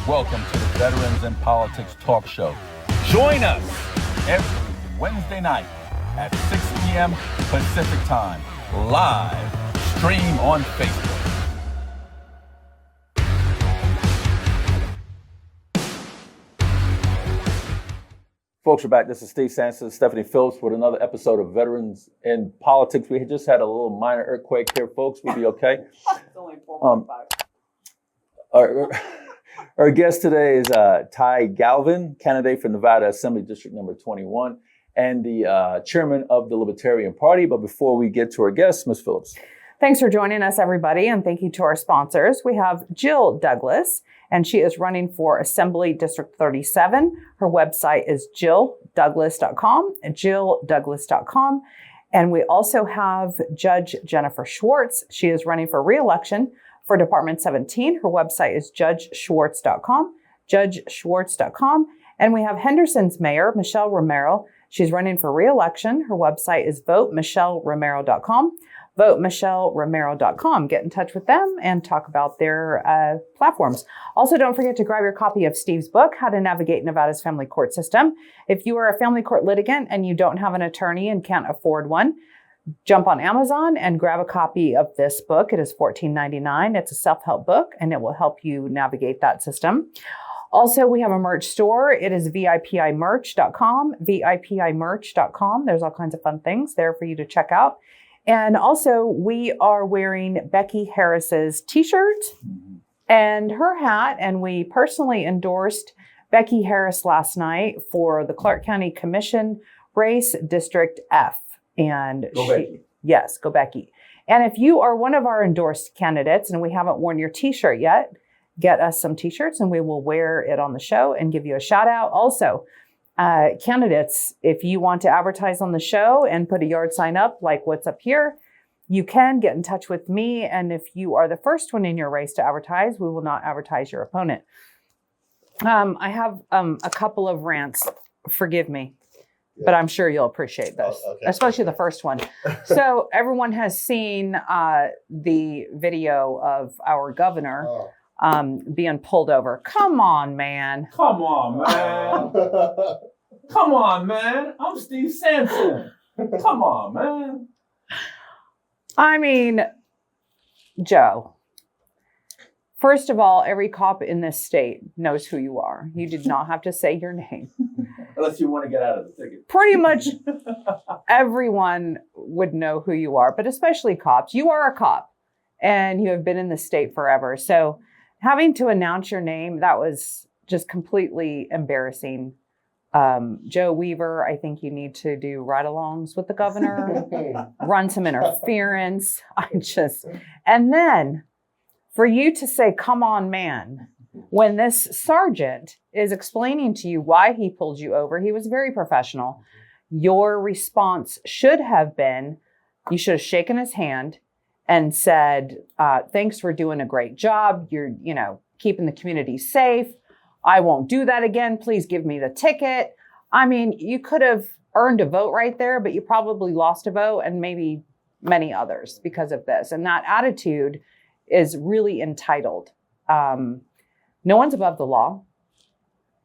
Welcome to the Veterans in Politics Talk Show. Join us every Wednesday night at 6 p.m. Pacific Time, live stream on Facebook. Folks, we're back. This is Steve Sanson, Stephanie Phillips with another episode of Veterans in Politics. We had just had a little minor earthquake here, folks. We'll be okay. It's only 4.5. Our guest today is Tighe Galvin, candidate for Nevada Assembly District number 21 and the chairman of the Libertarian Party. But before we get to our guest, Ms. Phillips. Thanks for joining us, everybody, and thank you to our sponsors. We have Jill Douglas, and she is running for Assembly District 37. Her website is jilldouglas.com, jilldouglas.com. And we also have Judge Jennifer Schwartz. She is running for re-election for Department 17. Her website is judgeschwartz.com, judgeschwartz.com. And we have Henderson's mayor, Michelle Romero. She's running for re-election. Her website is votemichelleromero.com, votemichelleromero.com. Get in touch with them and talk about their platforms. Also, don't forget to grab your copy of Steve's book, How to Navigate Nevada's Family Court System. If you are a family court litigant and you don't have an attorney and can't afford one, jump on Amazon and grab a copy of this book. It is $14.99. It's a self-help book, and it will help you navigate that system. Also, we have a merch store. It is VIPImerch.com, VIPImerch.com. There's all kinds of fun things there for you to check out. And also, we are wearing Becky Harris's t-shirt and her hat, and we personally endorsed Becky Harris last night for the Clark County Commission race, District F. And yes, go Becky. And if you are one of our endorsed candidates and we haven't worn your t-shirt yet, get us some t-shirts and we will wear it on the show and give you a shout out. Also, candidates, if you want to advertise on the show and put a yard sign up like what's up here, you can get in touch with me. And if you are the first one in your race to advertise, we will not advertise your opponent. I have a couple of rants. Forgive me. Yeah. But I'm sure you'll appreciate this, especially the first one. So everyone has seen the video of our governor being pulled over. Come on, man. Come on, man. Come on, man. I'm Steve Sanson. Come on, man. I mean, Joe. First of all, every cop in this state knows who you are. You did not have to say your name. Unless you want to get out of the ticket. Pretty much everyone would know who you are, but especially cops. You are a cop and you have been in the state forever. So having to announce your name, that was just completely embarrassing. Joe Weaver, I think you need to do ride-alongs with the governor, run some interference. And then for you to say, come on, man, when this sergeant is explaining to you why he pulled you over, he was very professional. Your response should have been, you should have shaken his hand and said, thanks for doing a great job. You're, keeping the community safe. I won't do that again. Please give me the ticket. I mean, you could have earned a vote right there, but you probably lost a vote and maybe many others because of this. And that attitude is really entitled. No one's above the law.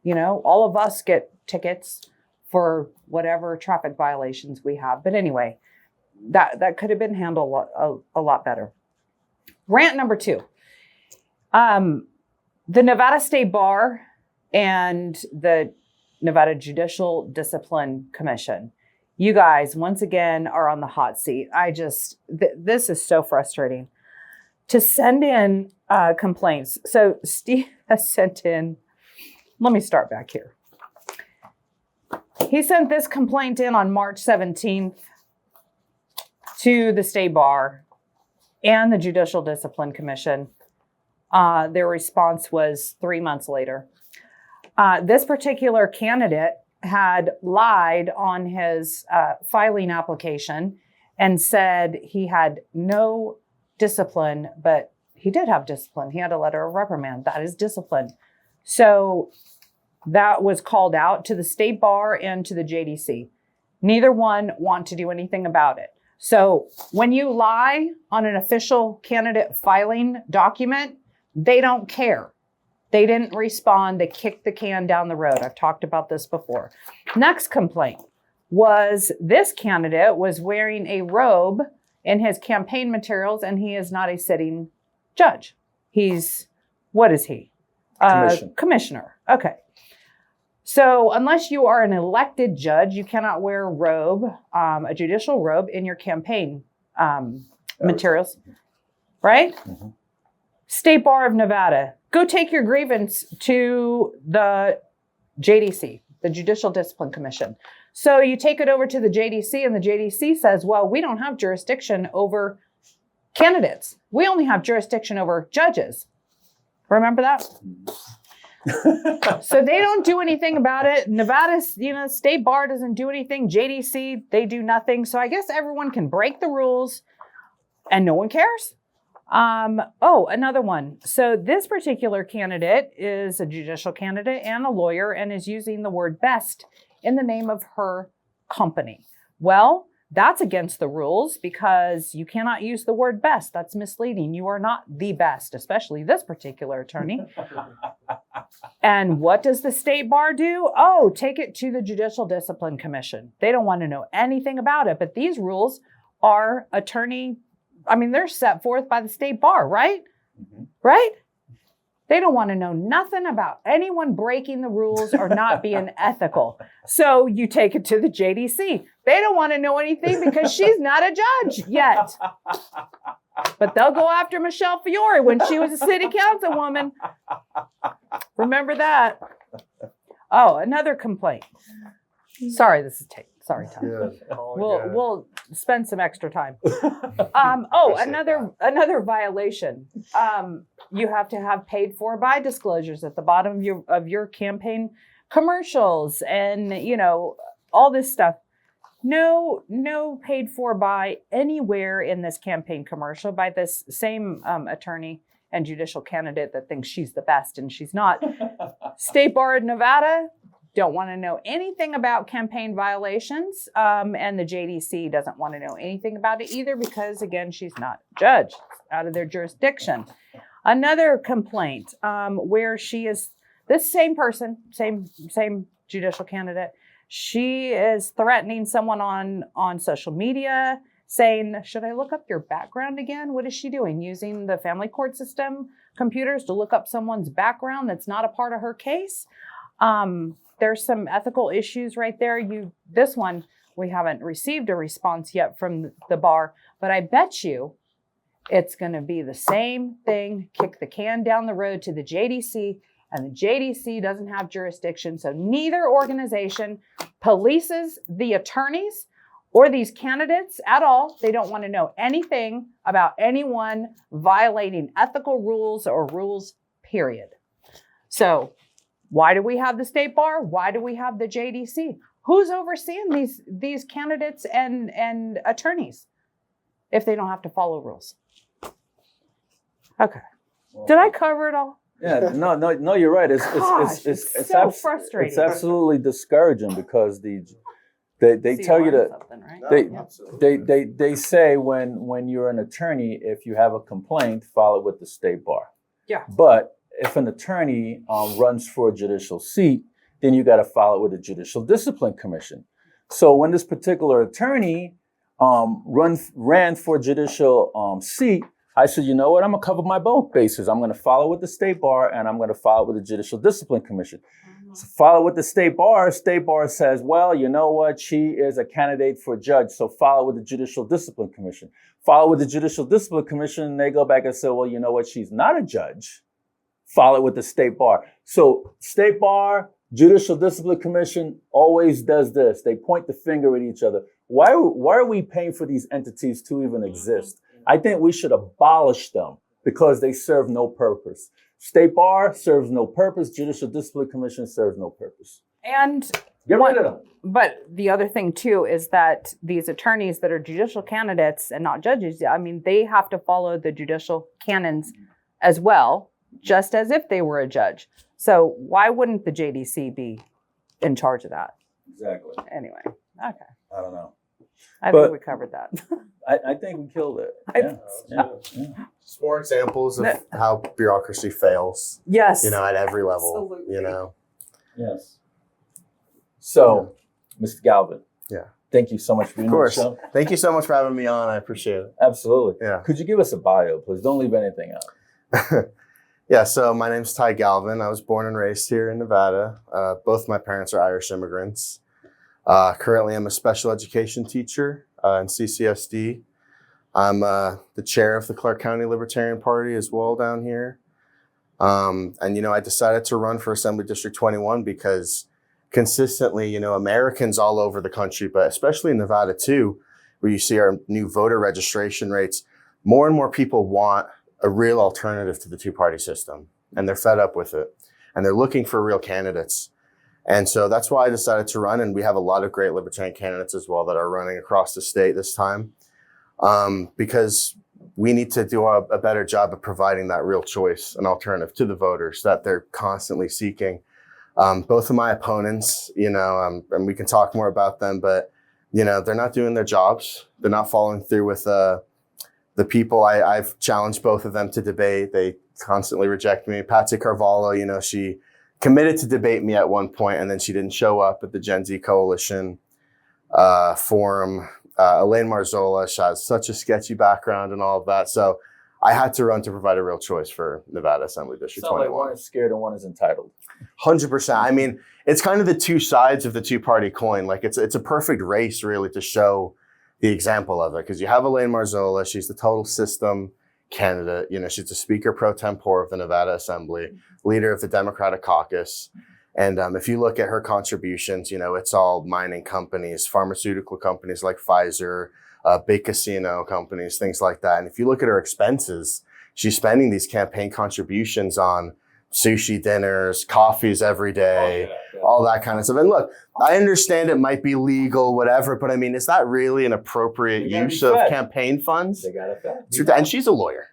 All of us get tickets for whatever traffic violations we have. But anyway, that could have been handled a lot better. Rant number 2. The Nevada State Bar and the Nevada Judicial Discipline Commission. You guys, once again, are on the hot seat. This is so frustrating. To send in complaints. So Steve has sent in, let me start back here. He sent this complaint in on March 17th to the State Bar and the Judicial Discipline Commission. Their response was 3 months later. This particular candidate had lied on his filing application and said he had no discipline, but he did have discipline. He had a letter of reprimand. That is discipline. So that was called out to the State Bar and to the JDC. Neither one want to do anything about it. So when you lie on an official candidate filing document, they don't care. They didn't respond. They kicked the can down the road. I've talked about this before. Next complaint was this candidate was wearing a robe in his campaign materials, and he is not a sitting judge. What is he? Commissioner. Okay. So unless you are an elected judge, you cannot wear a robe, a judicial robe in your campaign materials, right? Mm-hmm. State Bar of Nevada. Go take your grievance to the JDC, the Judicial Discipline Commission. So you take it over to the JDC, and the JDC says, well, we don't have jurisdiction over candidates. We only have jurisdiction over judges. Remember that? So they don't do anything about it. Nevada's, State Bar doesn't do anything. JDC, they do nothing. So I guess everyone can break the rules and no one cares. Another one. So this particular candidate is a judicial candidate and a lawyer and is using the word best in the name of her company. Well, that's against the rules because you cannot use the word best. That's misleading. You are not the best, especially this particular attorney. And what does the State Bar do? Oh, take it to the Judicial Discipline Commission. They don't want to know anything about it. But these rules are they're set forth by the State Bar, right? Mm-hmm. Right? They don't want to know nothing about anyone breaking the rules or not being ethical. So you take it to the JDC. They don't want to know anything because she's not a judge yet. But they'll go after Michelle Fiore when she was a city councilwoman. Remember that? Oh, another complaint. Sorry, this is Sorry, Tom. Yeah. We'll spend some extra time. Another violation. You have to have paid for by disclosures at the bottom of your campaign commercials and all this stuff. No paid for by anywhere in this campaign commercial by this same attorney and judicial candidate that thinks she's the best and she's not. State Bar of Nevada don't want to know anything about campaign violations, and the JDC doesn't want to know anything about it either because, again, she's not a judge, out of their jurisdiction. Another complaint where she is this same person, same judicial candidate. She is threatening someone on social media, saying, should I look up your background again? What is she doing? Using the family court system computers to look up someone's background that's not a part of her case? There's some ethical issues right there. This one, we haven't received a response yet from the bar, but I bet you it's going to be the same thing. Kick the can down the road to the JDC, and the JDC doesn't have jurisdiction. So neither organization polices the attorneys or these candidates at all. They don't want to know anything about anyone violating ethical rules or rules, period. So why do we have the State Bar? Why do we have the JDC? Who's overseeing these candidates and attorneys if they don't have to follow rules? Okay. Did I cover it all? Yeah, no, you're right. It's so frustrating. It's absolutely discouraging because they tell you that right? they say when you're an attorney, if you have a complaint, file it with the State Bar. Yeah. But if an attorney runs for a judicial seat, then you got to file it with the Judicial Discipline Commission. So when this particular attorney ran for a judicial seat, I said, you know what? I'm going to cover my both bases. I'm going to file it with the State Bar and I'm going to file it with the Judicial Discipline Commission. Mm-hmm. So file it with the State Bar. State Bar says, well, you know what? She is a candidate for judge, so file it with the Judicial Discipline Commission. File it with the Judicial Discipline Commission, and they go back and say, well, you know what? She's not a judge. File it with the State Bar. So State Bar, Judicial Discipline Commission always does this. They point the finger at each other. Why are we paying for these entities to even exist? I think we should abolish them because they serve no purpose. State Bar serves no purpose. Judicial Discipline Commission serves no purpose. And get rid of them. But the other thing, too, is that these attorneys that are judicial candidates and not judges, they have to follow the judicial canons as well, just as if they were a judge. So why wouldn't the JDC be in charge of that? Exactly. Anyway, okay. I don't know. I But- think we covered that. I think we killed it. I- Yeah. Just more examples of how bureaucracy fails, Yes. at every level, Absolutely. Yes. So, Mr. Galvin. Yeah. Thank you so much for being Of course. on the show. Thank you so much for having me on. I appreciate it. Absolutely. Yeah. Could you give us a bio, please? Don't leave anything out. Yeah, so my name's Tighe Galvin. I was born and raised here in Nevada. Both my parents are Irish immigrants. Currently, I'm a special education teacher in CCSD. I'm the chair of the Clark County Libertarian Party as well down here. And, I decided to run for Assembly District 21 because consistently, Americans all over the country, but especially in Nevada too, where you see our new voter registration rates, more and more people want a real alternative to the two-party system. And they're fed up with it. And they're looking for real candidates. And so that's why I decided to run. And we have a lot of great Libertarian candidates as well that are running across the state this time. Because we need to do a better job of providing that real choice, an alternative to the voters that they're constantly seeking. Both of my opponents, and we can talk more about them, but, they're not doing their jobs. They're not following through with the people. I've challenged both of them to debate. They constantly reject me. Patsy Carvalho, she committed to debate me at one point, and then she didn't show up at the Gen Z Coalition forum. Elaine Marzola, she has such a sketchy background and all of that. So I had to run to provide a real choice for Nevada Assembly District 21. Like one is scared and one is entitled. 100%. I mean, it's kind of the two sides of the two-party coin. Like it's a perfect race really to show the example of it. Because you have Elaine Marzola, she's the total system candidate. She's the Speaker pro tempore of the Nevada Assembly, leader of the Democratic Caucus. And if you look at her contributions, it's all mining companies, pharmaceutical companies like Pfizer, big casino companies, things like that. And if you look at her expenses, she's spending these campaign contributions on sushi dinners, coffees every day, all that kind of stuff. And look, I understand it might be legal, whatever, but I mean, is that really an appropriate use of campaign funds? They got it fed. And she's a lawyer.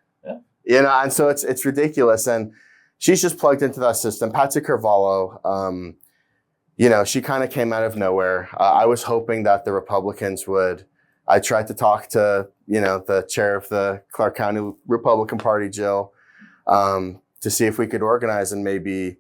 Yeah. And so it's ridiculous. And she's just plugged into that system. Patsy Carvalho, she kind of came out of nowhere. I was hoping that the Republicans would. I tried to talk to, the chair of the Clark County Republican Party, Jill, to see if we could organize and maybe,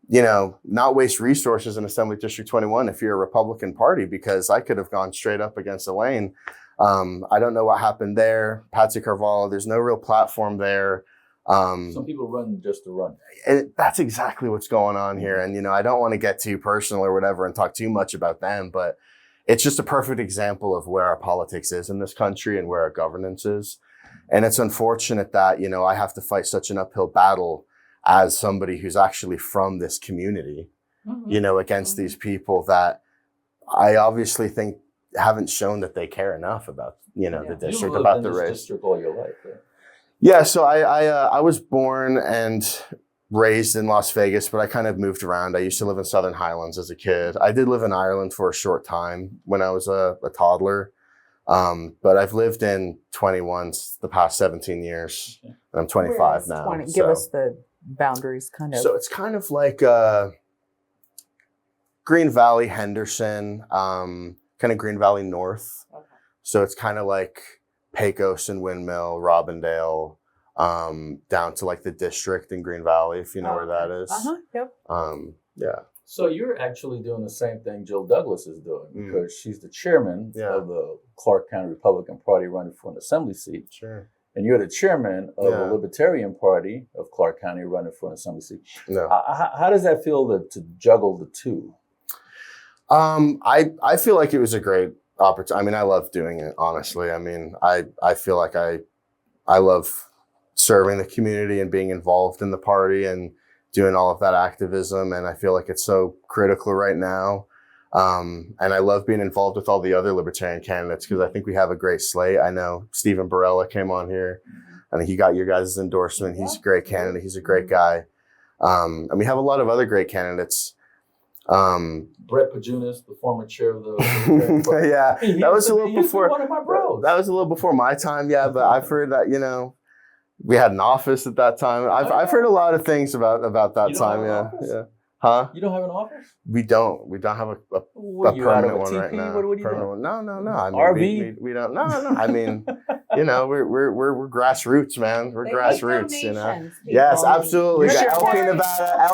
not waste resources in Assembly District 21 if you're a Republican Party, because I could have gone straight up against Elaine. I don't know what happened there. Patsy Carvalho, there's no real platform there. Some people run just to run. And that's exactly what's going on here. And, I don't want to get too personal or whatever and talk too much about them, but it's just a perfect example of where our politics is in this country and where our governance is. And it's unfortunate that, I have to fight such an uphill battle as somebody who's actually from this community, against these people that I obviously think haven't shown that they care enough about, the district, about the race. District all your life. Yeah. Yeah, so I was born and raised in Las Vegas, but I kind of moved around. I used to live in Southern Highlands as a kid. I did live in Ireland for a short time when I was a toddler, but I've lived in 21 the past 17 years, and I'm 25 now. 20? Give us the boundaries, kind of. So it's kind of like Green Valley, Henderson, kind of Green Valley North. Okay. So it's kind of like Pecos and Windmill, Robindale, down to like the district in Green Valley, if you know where that is. Yep. Yeah. So you're actually doing the same thing Jill Douglas is doing, because she's the chairman of the Clark County Republican Party running for an assembly seat. Sure. And you're the chairman of the Libertarian Party of Clark County running for an assembly seat. No. How does that feel to juggle the two? I feel like it was a great opportunity. I mean, I love doing it, honestly. I mean, I feel like I love serving the community and being involved in the party and doing all of that activism. And I feel like it's so critical right now. And I love being involved with all the other Libertarian candidates because I think we have a great slate. I know Stephen Barella came on here and he got your guys' endorsement. He's a great candidate. He's a great guy. And we have a lot of other great candidates. Brett Pajunas, the former chair of the yeah, that was a little before one of my bros. That was a little before my time, yeah. But I've heard that we had an office at that time. I've heard a lot of things about that time. Yeah. Huh? You don't have an office? We don't have a What, you out of permanent a one TP? right now. What are you Permanent doing? one. No. I mean, RV? we don't. No. I mean, you know, we're grassroots, man. We're They make grassroots. You know. donations, Yes, people. absolutely. You're Got sure.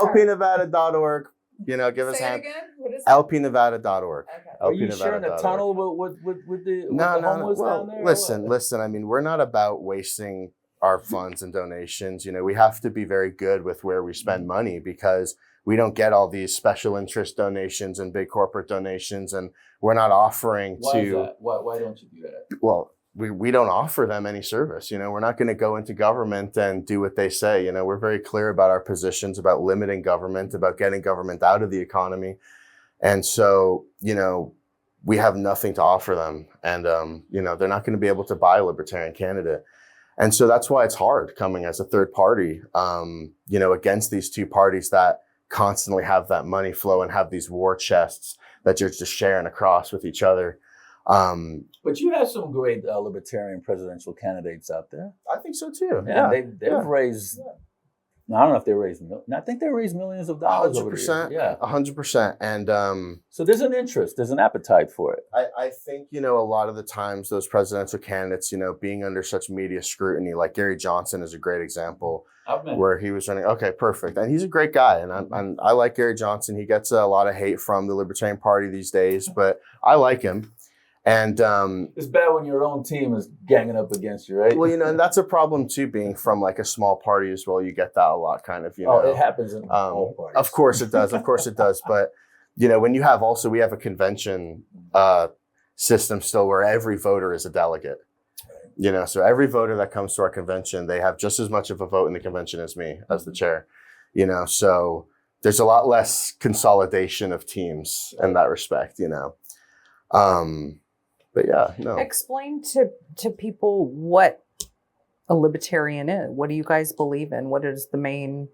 LP Nevada, lpnevada.org. You know, give us a Say it hand. again. What is it? lpnevada.org. Okay. Are you sharing a lpnevada.org. tunnel with the No. homeless Well, down there? or listen. I mean, we're not about wasting our funds and donations. You know, we have to be very good with where we spend money because we don't get all these special interest donations and big corporate donations, and we're not offering what? Why is to. that? Why don't you do that? Well, we don't offer them any service. You know, we're not going to go into government and do what they say. You know, we're very clear about our positions about limiting government, about getting government out of the economy. And so, you know, we have nothing to offer them. And, you know, they're not going to be able to buy a Libertarian candidate. And so that's why it's hard coming as a third party, you know, against these two parties that constantly have that money flow and have these war chests that you're just sharing across with each other. But you have some great Libertarian presidential candidates out there. I think so too. Yeah, they've raised. I don't know if they raised. I think they raised millions of dollars. 100%. Yeah, 100%. And so there's an interest, there's an appetite for it. I think, you know, a lot of the times those presidential candidates, you know, being under such media scrutiny, like Gary Johnson is a great example where he was running. Okay, perfect. And he's a great guy. And I like Gary Johnson. He gets a lot of hate from the Libertarian Party these days, but I like him. And it's bad when your own team is ganging up against you, right? well, you know, and that's a problem too, being from like a small party as well. You get that a lot, kind of, you know. Oh, it happens in all parties. Of course it does. Of course it does. But, you know, when you have also, we have a convention system still where every voter is a delegate. You know, so every voter that comes to our convention, they have just as much of a vote in the convention as me, as the chair. You know, so there's a lot less consolidation of teams in that respect, you know. But yeah, no. Explain to people what a libertarian is. What do you guys believe in? What is the main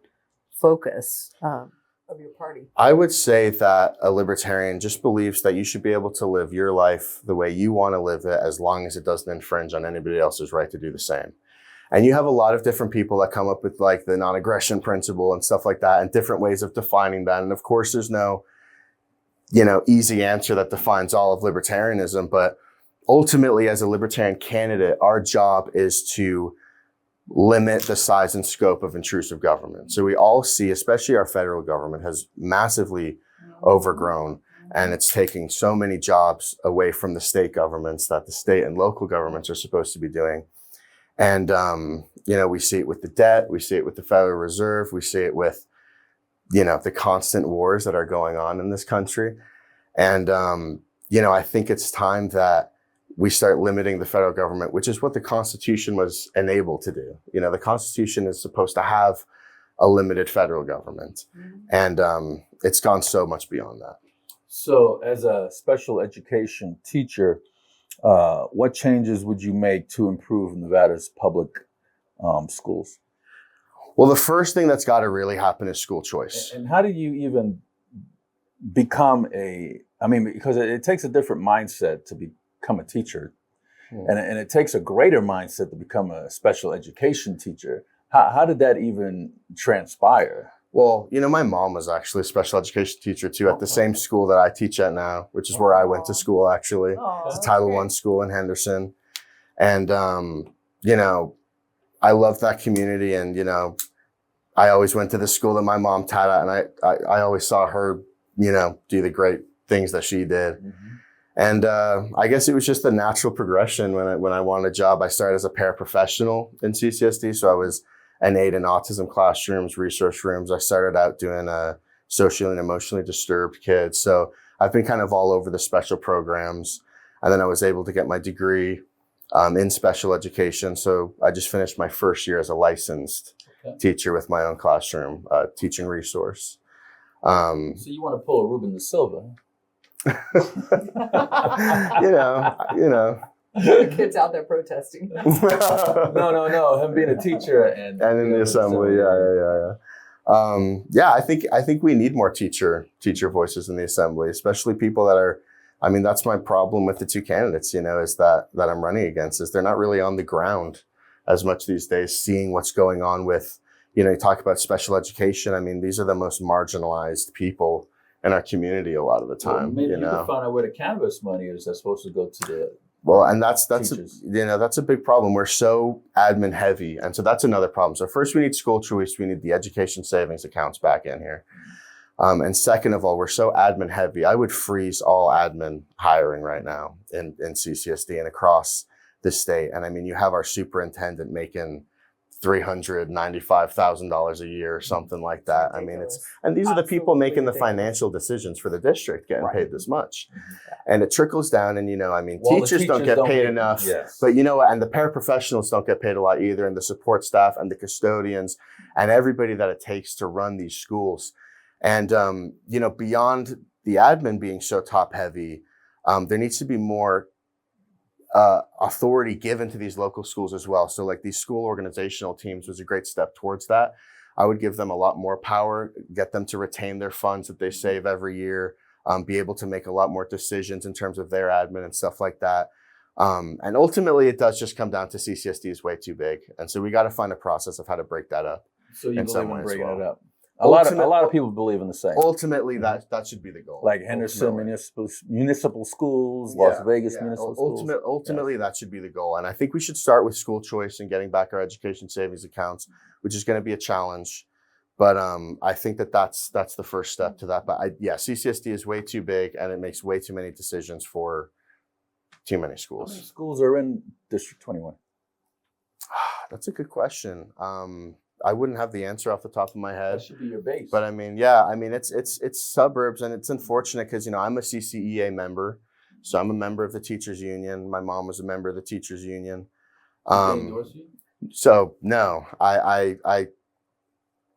focus of your party? I would say that a libertarian just believes that you should be able to live your life the way you want to live it, as long as it doesn't infringe on anybody else's right to do the same. And you have a lot of different people that come up with like the non-aggression principle and stuff like that, and different ways of defining that. And of course, there's no, you know, easy answer that defines all of libertarianism. But ultimately, as a libertarian candidate, our job is to limit the size and scope of intrusive government. So we all see, especially our federal government, has massively overgrown, and it's taking so many jobs away from the state governments that the state and local governments are supposed to be doing. And, you know, we see it with the debt, we see it with the Federal Reserve, we see it with, you know, the constant wars that are going on in this country. And, you know, I think it's time that we start limiting the federal government, which is what the Constitution was enabled to do. You know, the Constitution is supposed to have a limited federal government. And it's gone so much beyond that. So as a special education teacher, what changes would you make to improve Nevada's public schools? Well, the first thing that's got to really happen is school choice. And how do you even become because it takes a different mindset to become a teacher. And it takes a greater mindset to become a special education teacher. How did that even transpire? Well, you know, my mom was actually a special education teacher too at the same school that I teach at now, which is where I went to school actually. It's a Title I school in Henderson. And, you know, I love that community. And, you know, I always went to the school that my mom taught at, and I always saw her, you know, do the great things that she did. And I guess it was just a natural progression. When I wanted a job, I started as a paraprofessional in CCSD. So I was an aide in autism classrooms, resource rooms. I started out doing socially and emotionally disturbed kids. So I've been kind of all over the special programs. And then I was able to get my degree in special education. So I just finished my first year as a licensed teacher with my own classroom, teaching resource. So you want to pull a Ruben da Silva? you know. Kids out there protesting. No. Him being a teacher and in the assembly, yeah. I think we need more teacher voices in the assembly, especially people that are. I mean, that's my problem with the two candidates. You know, is that I'm running against is they're not really on the ground as much these days, seeing what's going on with, you talk about special education. I mean, these are the most marginalized people in our community a lot of the time. Well, maybe you can find out where the cannabis money is that's supposed to go to the and that's a big problem. We're so admin heavy, and so that's another problem. So first, we need school choice. We need the education savings accounts back in here, and second of all, we're so admin heavy. I would freeze all admin hiring right now in CCSD and across the state. And I mean, you have our superintendent making $395,000 a year or something like that. I mean, and these are the people making the financial decisions for the district getting paid this much. And it trickles down, and teachers don't get paid enough, but and the paraprofessionals don't get paid a lot either, and the support staff and the custodians and everybody that it takes to run these schools. And, beyond the admin being so top heavy, there needs to be more authority given to these local schools as well. So like these school organizational teams was a great step towards that. I would give them a lot more power, get them to retain their funds that they save every year, be able to make a lot more decisions in terms of their admin and stuff like that. And ultimately it does just come down to CCSD is way too big. And so we got to find a process of how to break that up. So you believe in breaking it up? A lot of people believe in the same. Ultimately, that should be the goal. Like Henderson municipal schools, Las Vegas municipal schools. Ultimately, that should be the goal. And I think we should start with school choice and getting back our education savings accounts, which is going to be a challenge. But I think that's the first step to that. But CCSD is way too big, and it makes way too many decisions for too many schools. How many schools are in District 21? That's a good question. I wouldn't have the answer off the top of my head. That should be your base. But it's suburbs, and it's unfortunate because I'm a CCEA member, so I'm a member of the teachers union. My mom was a member of the teachers union. Did they endorse you? So no, I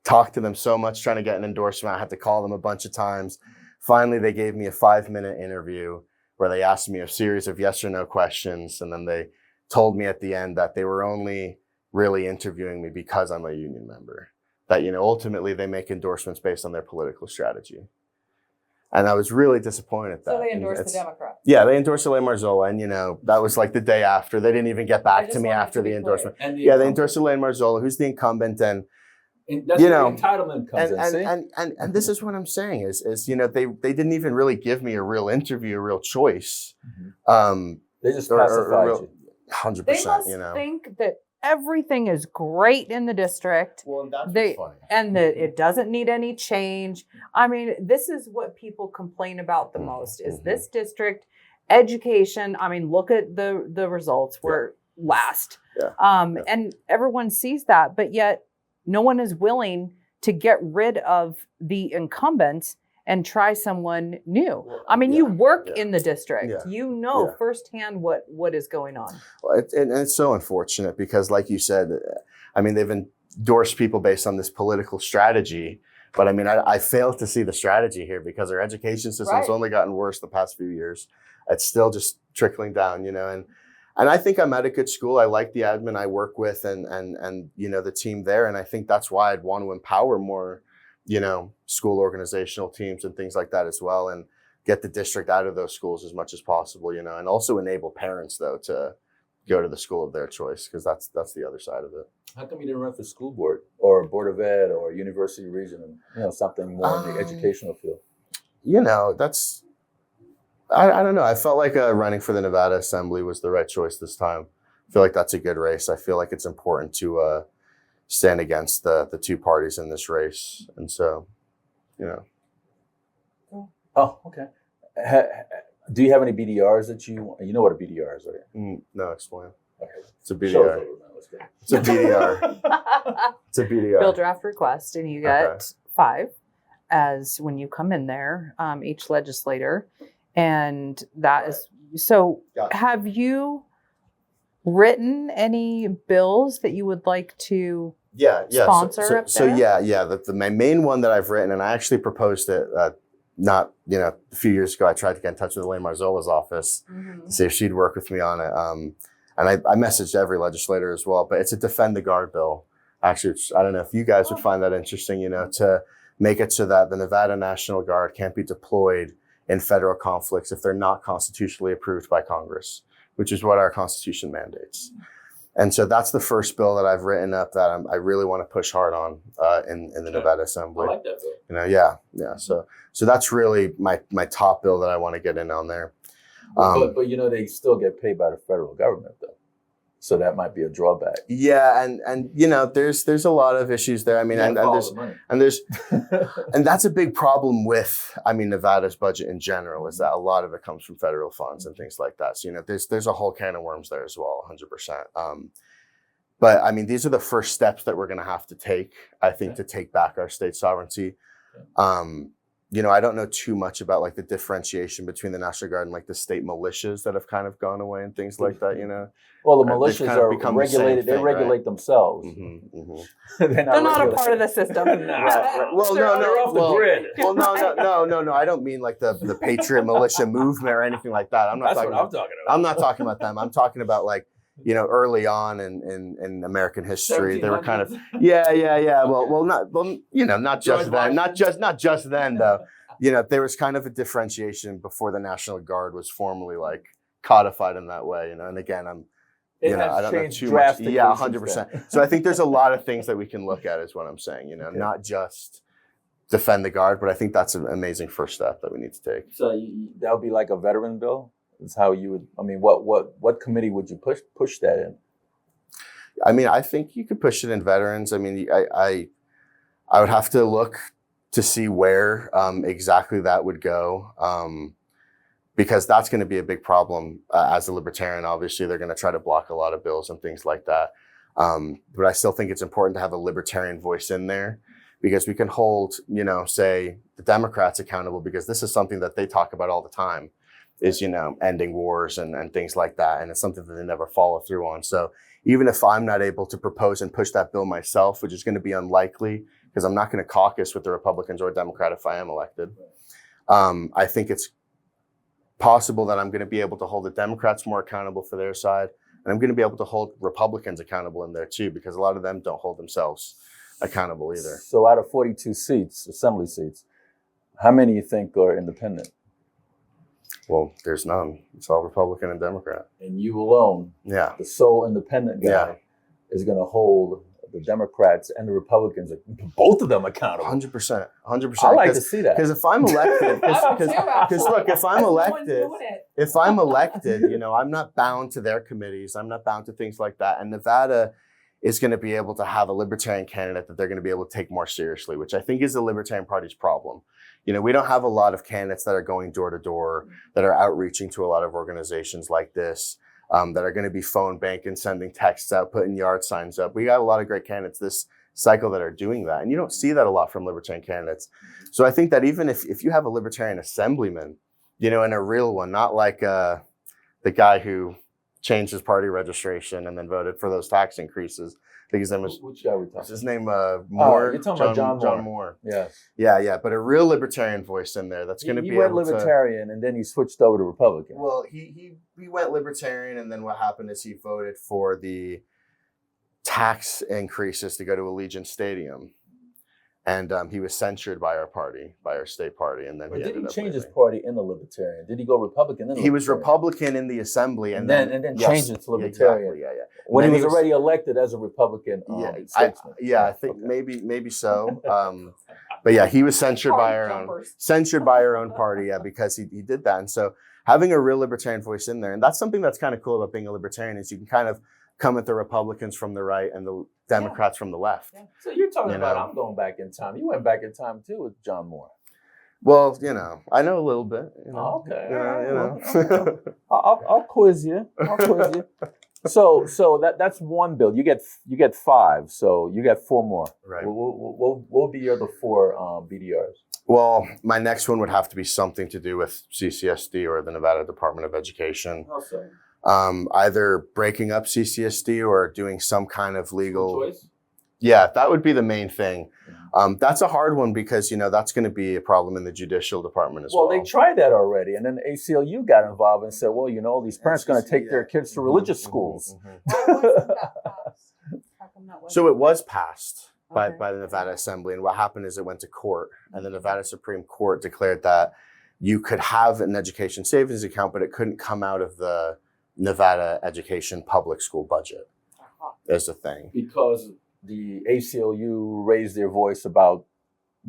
talked to them so much trying to get an endorsement. I had to call them a bunch of times. Finally, they gave me a 5-minute interview where they asked me a series of yes or no questions, and then they told me at the end that they were only really interviewing me because I'm a union member, that, ultimately they make endorsements based on their political strategy. And I was really disappointed at that. So they endorsed the Democrats. Yeah, they endorsed Elaine Marzola, and, that was like the day after. They didn't even get back to me after the endorsement. They endorsed Elaine Marzola, who's the incumbent, and that's where the entitlement comes in. And this is what I'm saying is they didn't even really give me a real interview, a real choice. They just pacified you. 100%. They must think that everything is great in the district. Well, and that's funny. And that it doesn't need any change. I mean, this is what people complain about the most is this district education. I mean, look at the results. We're last. And everyone sees that, but yet no one is willing to get rid of the incumbents and try someone new. I mean, you work in the district. You know firsthand what is going on. Well, and it's so unfortunate because, like you said, I mean, they've endorsed people based on this political strategy. But I mean, I failed to see the strategy here because our education system's only gotten worse the past few years. It's still just trickling down, and I think I'm at a good school. I like the admin I work with and the team there. And I think that's why I'd want to empower more school organizational teams and things like that as well, and get the district out of those schools as much as possible, and also enable parents though to go to the school of their choice, because that's the other side of it. How come you didn't run for school board or board of ed or university region, something more in the educational field? That's, I don't know. I felt like running for the Nevada Assembly was the right choice this time. I feel like that's a good race. I feel like it's important to stand against the two parties in this race. And so, Oh, okay. Do you have any BDRs that you know what a BDR is, right? No, explain. Okay. It's a BDR. It's a BDR. It's a BDR. Bill draft request, and you get 5 as when you come in there, each legislator. And that is, so have you written any bills that you would like to sponsor up there? My main one that I've written, and I actually proposed it a few years ago. I tried to get in touch with Elaine Marzola's office to see if she'd work with me on it. And I messaged every legislator as well, but it's a Defend the Guard bill. Actually, I don't know if you guys would find that interesting, to make it so that the Nevada National Guard can't be deployed in federal conflicts if they're not constitutionally approved by Congress, which is what our Constitution mandates. And so that's the first bill that I've written up that I really want to push hard on in the Nevada Assembly. I like that bill. You know, yeah. So that's really my top bill that I want to get in on there. But they still get paid by the federal government though, so that might be a drawback. Yeah, and there's a lot of issues there. I mean, and there's and that's a big problem with Nevada's budget in general, is that a lot of it comes from federal funds and things like that. So there's a whole can of worms there as well, 100%. But these are the first steps that we're going to have to take, I think, to take back our state sovereignty. I don't know too much about like the differentiation between the National Guard and like the state militias that have kind of gone away and things like that, Well, the militias are regulated. They regulate themselves. They're not a part of the system. Right. Well, they're off the grid. Well, no. I don't mean like the Patriot militia movement or anything like that. I'm not talking about them. I'm talking about like, early on in American history, they were kind of not just then though. There was kind of a differentiation before the National Guard was formally like codified in that way. And again, I don't know too much. Yeah, 100%. So I think there's a lot of things that we can look at, is what I'm saying. Not just defend the Guard, but I think that's an amazing first step that we need to take. So that would be like a veteran bill. Is how you would. What committee would you push that in? I think you could push it in veterans. I would have to look to see where exactly that would go, because that's going to be a big problem as a libertarian. Obviously, they're going to try to block a lot of bills and things like that. But I still think it's important to have a libertarian voice in there, because we can hold, say, the Democrats accountable, because this is something that they talk about all the time, is, ending wars and things like that. And it's something that they never follow through on. So even if I'm not able to propose and push that bill myself, which is going to be unlikely, because I'm not going to caucus with the Republicans or Democrat if I am elected, I think it's possible that I'm going to be able to hold the Democrats more accountable for their side. And I'm going to be able to hold Republicans accountable in there too, because a lot of them don't hold themselves accountable either. So out of 42 seats, assembly seats, how many you think are independent? Well, there's none. It's all Republican and Democrat. And you alone, the sole independent guy, is going to hold the Democrats and the Republicans, both of them accountable. 100%. I like to see that. Because if I'm elected, because look, if I'm elected, I'm not bound to their committees. I'm not bound to things like that. And Nevada is going to be able to have a libertarian candidate that they're going to be able to take more seriously, which I think is the Libertarian Party's problem. We don't have a lot of candidates that are going door to door, that are outreaching to a lot of organizations like this, that are going to be phone banking, sending texts out, putting yard signs up. We got a lot of great candidates this cycle that are doing that. And you don't see that a lot from libertarian candidates. So I think that even if you have a libertarian assemblyman, and a real one, not like the guy who changed his party registration and then voted for those tax increases. I think his name was, which guy we talking? His name Moore. You're talking about John Moore. Yes. Yeah. But a real libertarian voice in there that's going to be able to. He went libertarian and then he switched over to Republican. Well, he went libertarian, and then what happened is he voted for the tax increases to go to Allegiant Stadium. And he was censured by our party, by our state party, and then did he change his party in the Libertarian? Did he go Republican? He was Republican in the Assembly, and then changed it to Libertarian. Exactly, yeah. When he was already elected as a Republican statesman. I think maybe so. But yeah, he was censured by our own party, because he did that. And so having a real libertarian voice in there, and that's something that's kind of cool about being a libertarian, is you can kind of come at the Republicans from the right and the Democrats from the left. Yeah. So you're talking about I'm going back in time. You went back in time too with John Moore. Well, I know a little bit. Okay. I'll quiz you. So that's one bill. You get 5. So you got 4 more. Right. What will be your other 4 BDRs? Well, my next one would have to be something to do with CCSD or the Nevada Department of Education. Okay. Either breaking up CCSD or doing some kind of legal choice? Yeah, that would be the main thing. That's a hard one because, that's going to be a problem in the judicial department as well. Well, they tried that already. And then the ACLU got involved and said, well, these parents are going to take their kids to religious schools. So it was passed by the Nevada Assembly. And what happened is it went to court. And the Nevada Supreme Court declared that you could have an education savings account, but it couldn't come out of the Nevada education public school budget. is a thing. Because the ACLU raised their voice about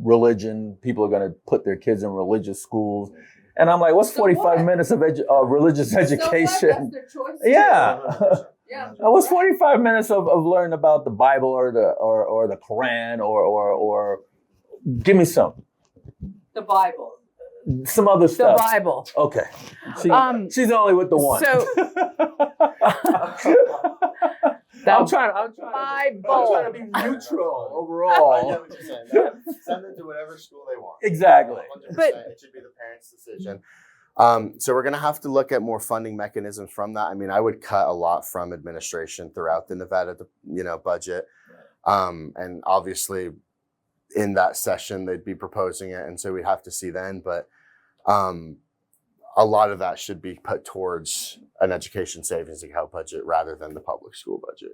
religion, people are going to put their kids in religious schools. And I'm like, what's 45 minutes of religious education? Their choice. Yeah. Yeah. What's 45 minutes of learning about the Bible or the Quran or give me some The other stuff. Bible. Okay. She's only with the one. So I'm trying to be neutral I overall. know what you're saying. Send them to whatever school they want. Exactly. 100%. But- It should be the parents' decision. So we're going to have to look at more funding mechanisms from that. I mean, I would cut a lot from administration throughout the Nevada, budget. And obviously in that session, they'd be proposing it. And so we'd have to see then. But a lot of that should be put towards an education savings account budget rather than the public school budget,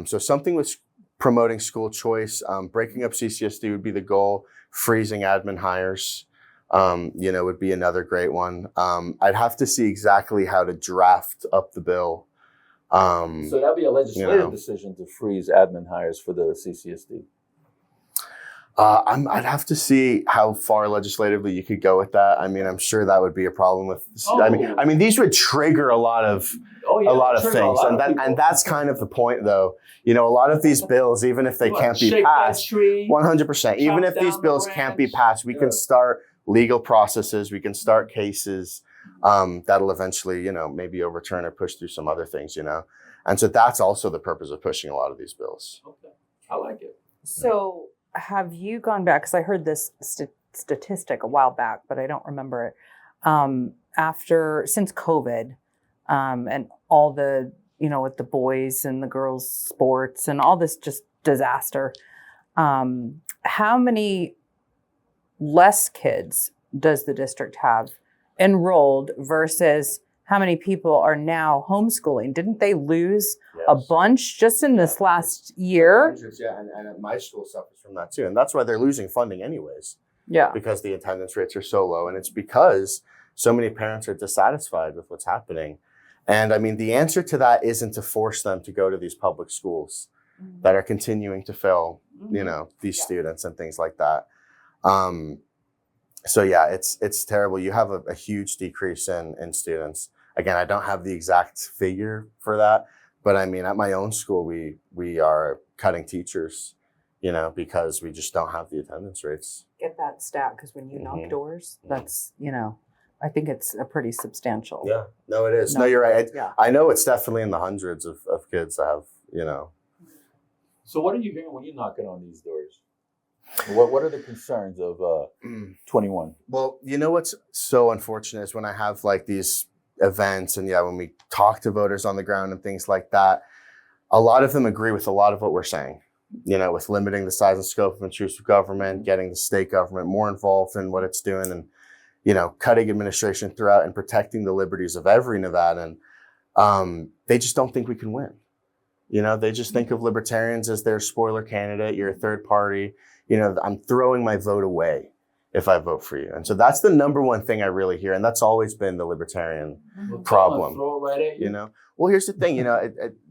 So something with promoting school choice, breaking up CCSD would be the goal. Freezing admin hires, would be another great one. I'd have to see exactly how to draft up the bill. So that'd be a legislative decision to freeze admin hires for the CCSD. I'd have to see how far legislatively you could go with that. I mean, I'm sure that would be a problem with. I mean, these would trigger a lot of things, and that's kind of the point, though. A lot of these bills, even if they can't be passed, 100%. Even if these bills can't be passed, we can start legal processes. We can start cases that'll eventually, maybe overturn or push through some other things, And so that's also the purpose of pushing a lot of these bills. Okay, I like it. So have you gone back? Because I heard this statistic a while back, but I don't remember it. Since COVID, and all the, with the boys and the girls sports and all this just disaster, how many less kids does the district have enrolled versus how many people are now homeschooling? Didn't they lose a bunch just in this last year? Hundreds, yeah, and my school suffers from that too. And that's why they're losing funding anyways. Yeah. Because the attendance rates are so low. And it's because so many parents are dissatisfied with what's happening. And I mean, the answer to that isn't to force them to go to these public schools that are continuing to fail, these students and things like that. So yeah, it's terrible. You have a huge decrease in students. Again, I don't have the exact figure for that, but I mean, at my own school, we are cutting teachers, because we just don't have the attendance rates. Get that stat, because when you knock doors, that's, I think it's a pretty substantial. Yeah, no, it is. No, you're right. Yeah. I know it's definitely in the hundreds of kids that have, So what are you hearing when you're knocking on these doors? What are the concerns of 21? Well, what's so unfortunate is when I have like these events and when we talk to voters on the ground and things like that, a lot of them agree with a lot of what we're saying, with limiting the size and scope of intrusive government, getting the state government more involved in what it's doing, and, cutting administration throughout and protecting the liberties of every Nevadan. They just don't think we can win. They just think of libertarians as their spoiler candidate. You're a third party. I'm throwing my vote away if I vote for you. And so that's the number one thing I really hear. And that's always been the libertarian problem. Throw it right at you. Well, here's the thing,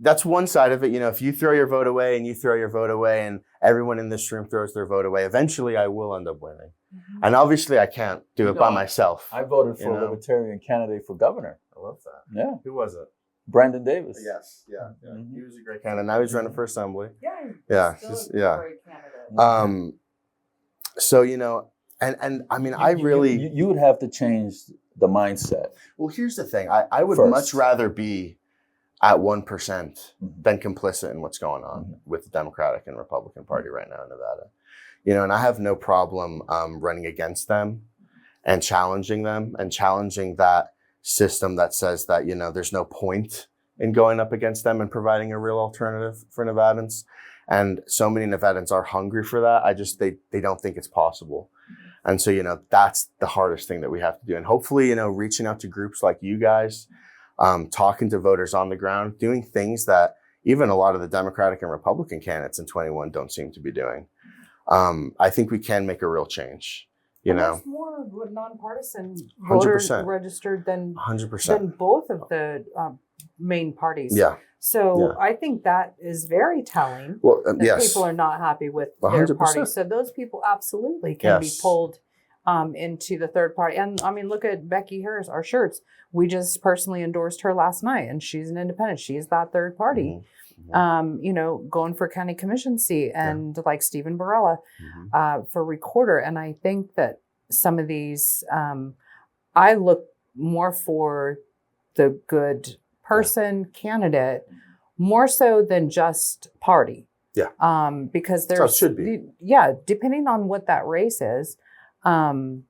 that's one side of it. If you throw your vote away and you throw your vote away and everyone in this room throws their vote away, eventually I will end up winning. And obviously I can't do it by myself. I voted for a libertarian candidate for governor. I love that. Yeah. Who was it? Brandon Davis. Yes. Yeah. He was a great candidate. Now he's running for assembly. Yeah. So, and I mean, I really... You would have to change the mindset. Well, here's the thing. I would much rather be at 1% than complicit in what's going on with the Democratic and Republican Party right now in Nevada. And I have no problem running against them and challenging that system that says that, there's no point in going up against them and providing a real alternative for Nevadans. And so many Nevadans are hungry for that. They don't think it's possible. And so, that's the hardest thing that we have to do. And hopefully, reaching out to groups like you guys, talking to voters on the ground, doing things that even a lot of the Democratic and Republican candidates in 21 don't seem to be doing. I think we can make a real change. There's more nonpartisan voters 100%. registered than 100%. than both of the main parties. Yeah. So I think that is very telling. Well, that yes. people are not happy with 100%. third party. So those people absolutely can be pulled into the third party. And I mean, look at Becky Harris, our shirts. We just personally endorsed her last night, and she's an independent. She's that third party. You know, going for county commission seat, and like Stephen Barella for recorder. And I think that some of these, I look more for the good person candidate more so than just party. Because there's, That's how it should be. Depending on what that race is. And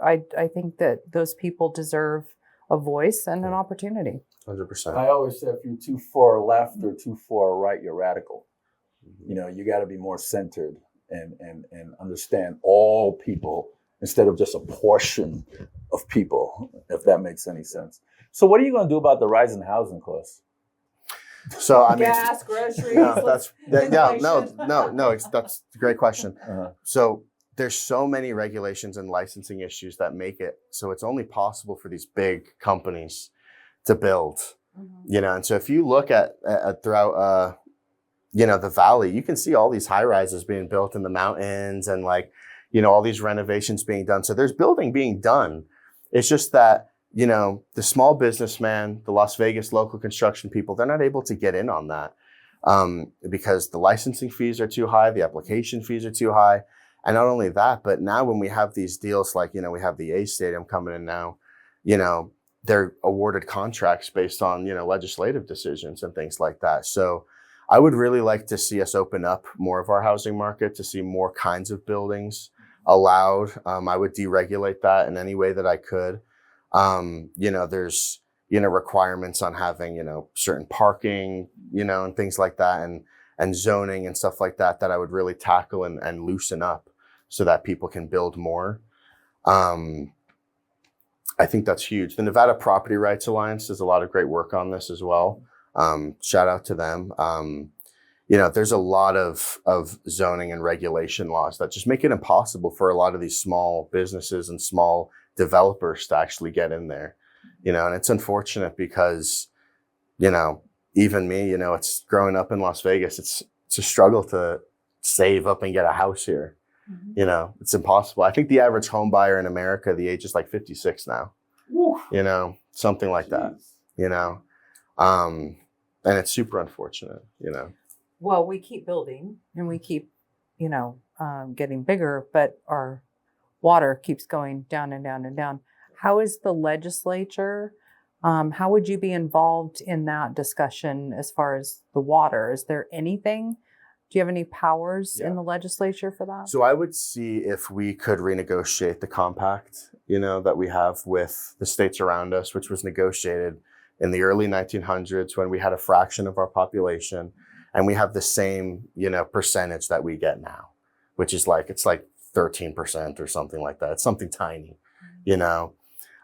I think that those people deserve a voice and an opportunity. 100%. I always say if you're too far left or too far right, you're radical. You know, you got to be more centered and understand all people instead of just a portion of people, if that makes any sense. So what are you going to do about the rising housing costs? So I mean, gas, groceries. that's a great question. So there's so many regulations and licensing issues that make it so it's only possible for these big companies to build, you know. And so if you look at throughout, you know, the valley, you can see all these high rises being built in the mountains and like, you know, all these renovations being done. So there's building being done. It's just that, you know, the small businessman, the Las Vegas local construction people, they're not able to get in on that because the licensing fees are too high, the application fees are too high. And not only that, but now when we have these deals, like, you know, we have the A Stadium coming in now, you know, they're awarded contracts based on, you know, legislative decisions and things like that. So I would really like to see us open up more of our housing market, to see more kinds of buildings allowed. I would deregulate that in any way that I could. You know, there's, you know, requirements on having, you know, certain parking, you know, and things like that, and zoning and stuff like that, that I would really tackle and loosen up so that people can build more. I think that's huge. The Nevada Property Rights Alliance does a lot of great work on this as well. Shout out to them. You know, there's a lot of zoning and regulation laws that just make it impossible for a lot of these small businesses and small developers to actually get in there, you know. And it's unfortunate because, you know, even me, you know, it's growing up in Las Vegas, it's a struggle to save up and get a house here. You know, it's impossible. I think the average home buyer in America, the age is like 56 now, you know, something like that, you know, and it's super unfortunate, you know. Well, we keep building and we keep, you know, getting bigger, but our water keeps going down and down and down. How is the legislature? How would you be involved in that discussion as far as the water? Is there anything? Do you have any powers in the legislature for that? So I would see if we could renegotiate the compact, you know, that we have with the states around us, which was negotiated in the early 1900s when we had a fraction of our population, and we have the same, you know, percentage that we get now, which is like, it's like 13% or something like that. It's something tiny, you know.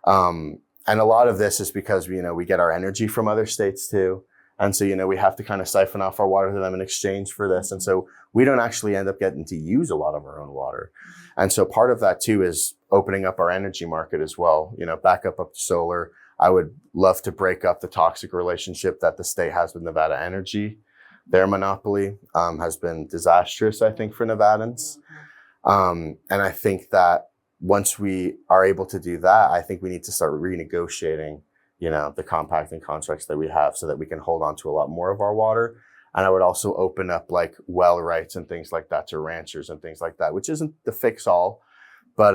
And a lot of this is because, you know, we get our energy from other states too. And so, you know, we have to kind of siphon off our water to them in exchange for this. And so we don't actually end up getting to use a lot of our own water. And so part of that too is opening up our energy market as well, you know, back up to solar. I would love to break up the toxic relationship that the state has with Nevada Energy. Their monopoly has been disastrous, I think, for Nevadans. And I think that once we are able to do that, I think we need to start renegotiating, you know, the compacting contracts that we have so that we can hold on to a lot more of our water. And I would also open up like well rights and things like that to ranchers and things like that, which isn't the fix all, but,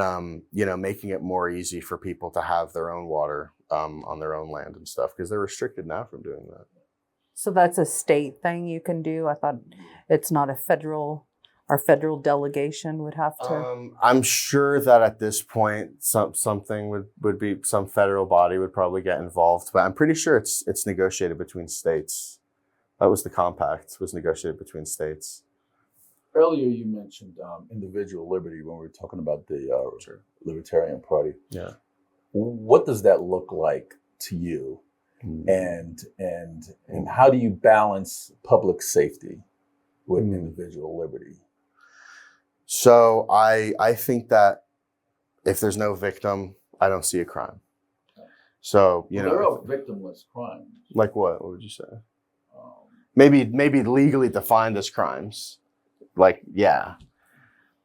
you know, making it more easy for people to have their own water on their own land and stuff, because they're restricted now from doing that. So that's a state thing you can do? I thought it's not a federal, our federal delegation would have to. I'm sure that at this point, something would be, some federal body would probably get involved, but I'm pretty sure it's negotiated between states. That was the compact, was negotiated between states. Earlier, you mentioned individual liberty when we were talking about the Libertarian Party. Yeah. What does that look like to you? And how do you balance public safety with individual liberty? So I think that if there's no victim, I don't see a crime. So, you know, they're all victimless crimes. Like what? What would you say? maybe legally defined as crimes. Like, yeah.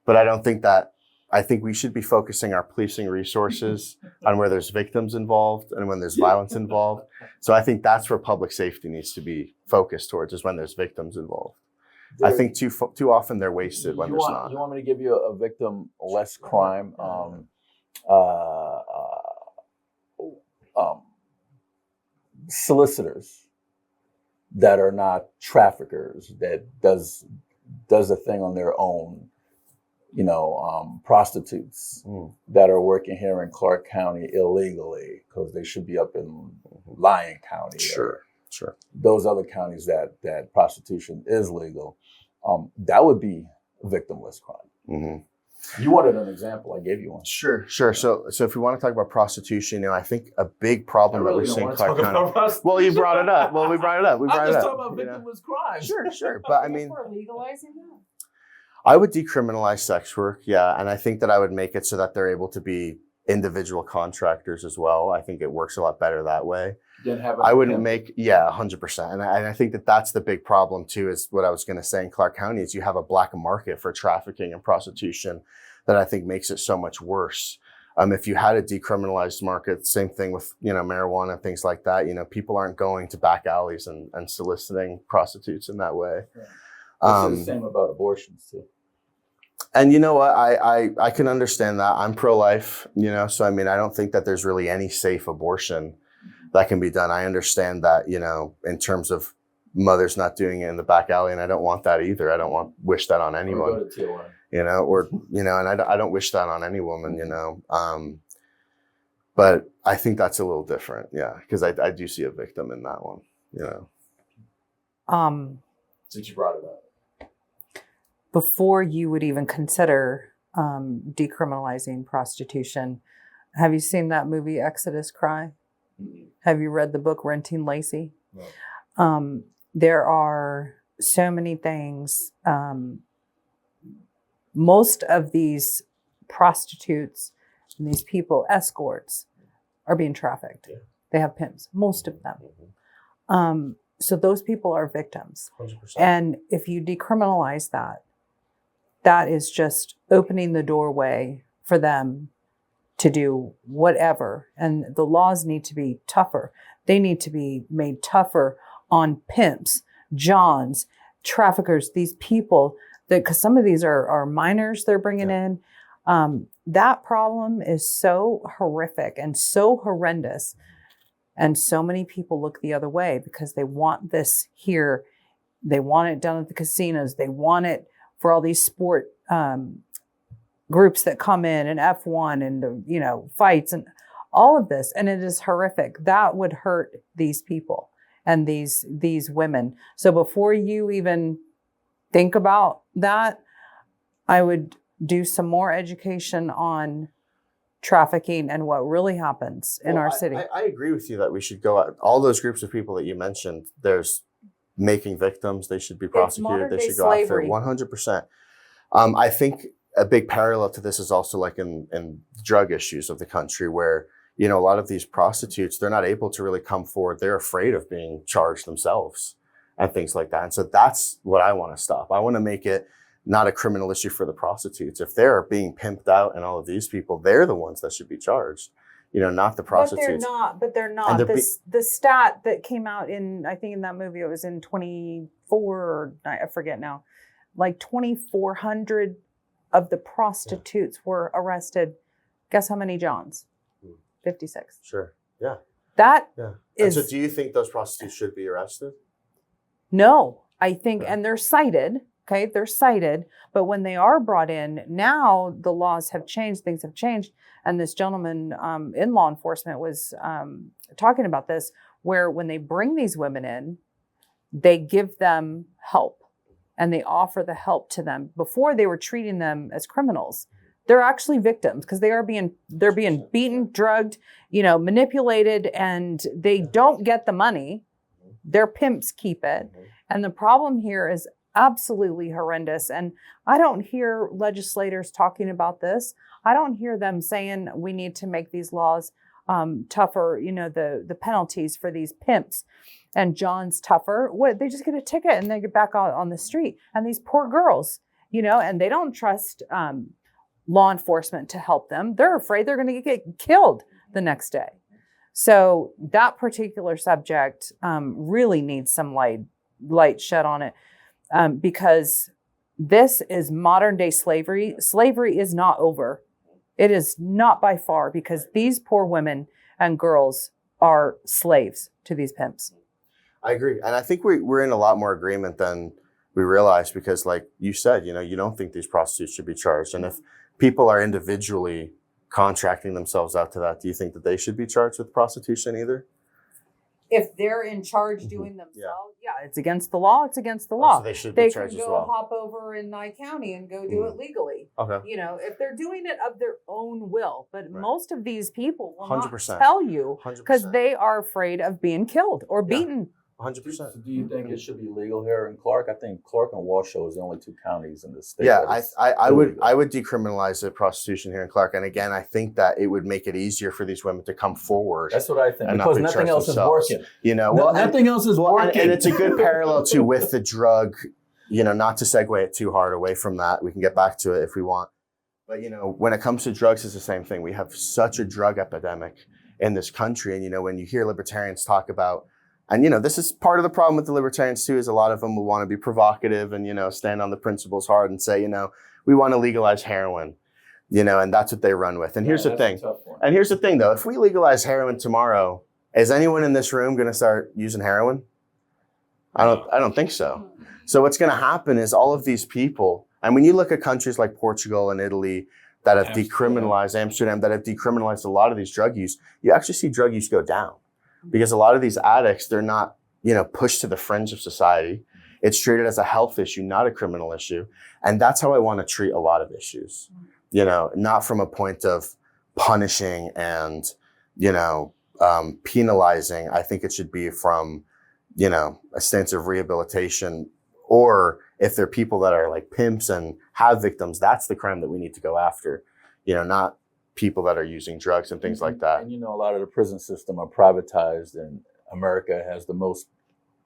But I don't think that, I think we should be focusing our policing resources on where there's victims involved and when there's violence involved. So I think that's where public safety needs to be focused towards, is when there's victims involved. I think too often they're wasted when there's not. You want me to give you a victim less crime solicitors that are not traffickers, that does a thing on their own, prostitutes that are working here in Clark County illegally because they should be up in Lyon County. Sure. Those other counties that prostitution is legal, that would be victimless crime. Mm-hmm. You wanted an example. I gave you one. Sure. So if we want to talk about prostitution, I think a big problem that we're seeing in Clark County. Well, you brought it up. We brought it up. I'm just talking about victimless crime. Sure. But I mean, we're legalizing that. I would decriminalize sex work, yeah, and I think that I would make it so that they're able to be individual contractors as well. I think it works a lot better that way. I wouldn't make, 100%. And I think that that's the big problem too, is what I was going to say in Clark County, is you have a black market for trafficking and prostitution that I think makes it so much worse. If you had a decriminalized market, same thing with, marijuana and things like that, people aren't going to back alleys and soliciting prostitutes in that way. It's the same about abortions too. And you know what? I can understand that. I'm pro-life, so I mean, I don't think that there's really any safe abortion that can be done. I understand that, in terms of mothers not doing it in the back alley, and I don't want that either. I don't wish that on anyone. Or go to Tijuana. And I don't wish that on any woman, But I think that's a little different, because I do see a victim in that one, Since you brought it up. Before you would even consider decriminalizing prostitution, have you seen that movie Exodus Cry? Mm-hmm. Have you read the book Renting Lacey? No. There are so many things. Most of these prostitutes and these people, escorts, are being trafficked. Yeah. They have pimps, most of them. Mm-hmm. So those people are victims. 100%. And if you decriminalize that, that is just opening the doorway for them to do whatever. And the laws need to be tougher. They need to be made tougher on pimps, johns, traffickers, these people, because some of these are minors they're bringing in. That problem is so horrific and so horrendous. And so many people look the other way because they want this here. They want it done at the casinos. They want it for all these sport groups that come in, and F1 and fights and all of this, and it is horrific. That would hurt these people and these women. So before you even think about that, I would do some more education on trafficking and what really happens in our city. I agree with you that we should go out. All those groups of people that you mentioned, there's making victims, they should be prosecuted. They should go after 100%. I think a big parallel to this is also like in drug issues of the country where, a lot of these prostitutes, they're not able to really come forward. They're afraid of being charged themselves and things like that. And so that's what I want to stop. I want to make it not a criminal issue for the prostitutes. If they're being pimped out and all of these people, they're the ones that should be charged, not the prostitutes. But they're not. The stat that came out I think in that movie, it was in 24, or I forget now, like 2,400 of the prostitutes were arrested. Guess how many Johns? 56. Sure. Yeah. That is. And so do you think those prostitutes should be arrested? No, I think, and they're cited. Okay, they're cited, but when they are brought in, now the laws have changed, things have changed. And this gentleman in law enforcement was talking about this, where when they bring these women in, they give them help and they offer the help to them. Before, they were treating them as criminals. They're actually victims because they're being beaten, drugged, manipulated, and they don't get the money. Their pimps keep it. And the problem here is absolutely horrendous. And I don't hear legislators talking about this. I don't hear them saying we need to make these laws. tougher, the penalties for these pimps. And John's tougher. What, they just get a ticket and they get back on the street. And these poor girls, and they don't trust law enforcement to help them. They're afraid they're going to get killed the next day. So that particular subject really needs some light shed on it, because this is modern day slavery. Slavery is not over. It is not by far, because these poor women and girls are slaves to these pimps. I agree. And I think we're in a lot more agreement than we realize, because like you said, you don't think these prostitutes should be charged. And if people are individually contracting themselves out to that, do you think that they should be charged with prostitution either? If they're in charge doing themselves, yeah, it's against the law. It's against the law. So they should be charged as well. They can go hop over in Nye County and go do it legally. Okay. If they're doing it of their own will. But most of these people will 100%. not tell you, 100%. because they are afraid of being killed or beaten. 100%. So do you think it should be legal here in Clark? I think Clark and Washoe is the only two counties in the state. Yeah, I would decriminalize the prostitution here in Clark. And again, I think that it would make it easier for these women to come forward. That's what I think, because nothing else is working. Nothing else is working. And it's a good parallel too with the drug, not to segue it too hard away from that. We can get back to it if we want. But, when it comes to drugs, it's the same thing. We have such a drug epidemic in this country. And, when you hear libertarians talk about, and, this is part of the problem with the libertarians too, is a lot of them will want to be provocative and, stand on the principles hard and say, we want to legalize heroin, and that's what they run with. And here's the thing. And here's the thing though, if we legalize heroin tomorrow, is anyone in this room going to start using heroin? I don't think so. So what's going to happen is all of these people, and when you look at countries like Portugal and Italy that have decriminalized, Amsterdam, that have decriminalized a lot of these drug use, you actually see drug use go down. Because a lot of these addicts, they're not, pushed to the fringe of society. It's treated as a health issue, not a criminal issue. And that's how I want to treat a lot of issues, not from a point of punishing and, penalizing. I think it should be from, a stance of rehabilitation, or if they're people that are like pimps and have victims, that's the crime that we need to go after, not people that are using drugs and things like that. And a lot of the prison system are privatized, and America has the most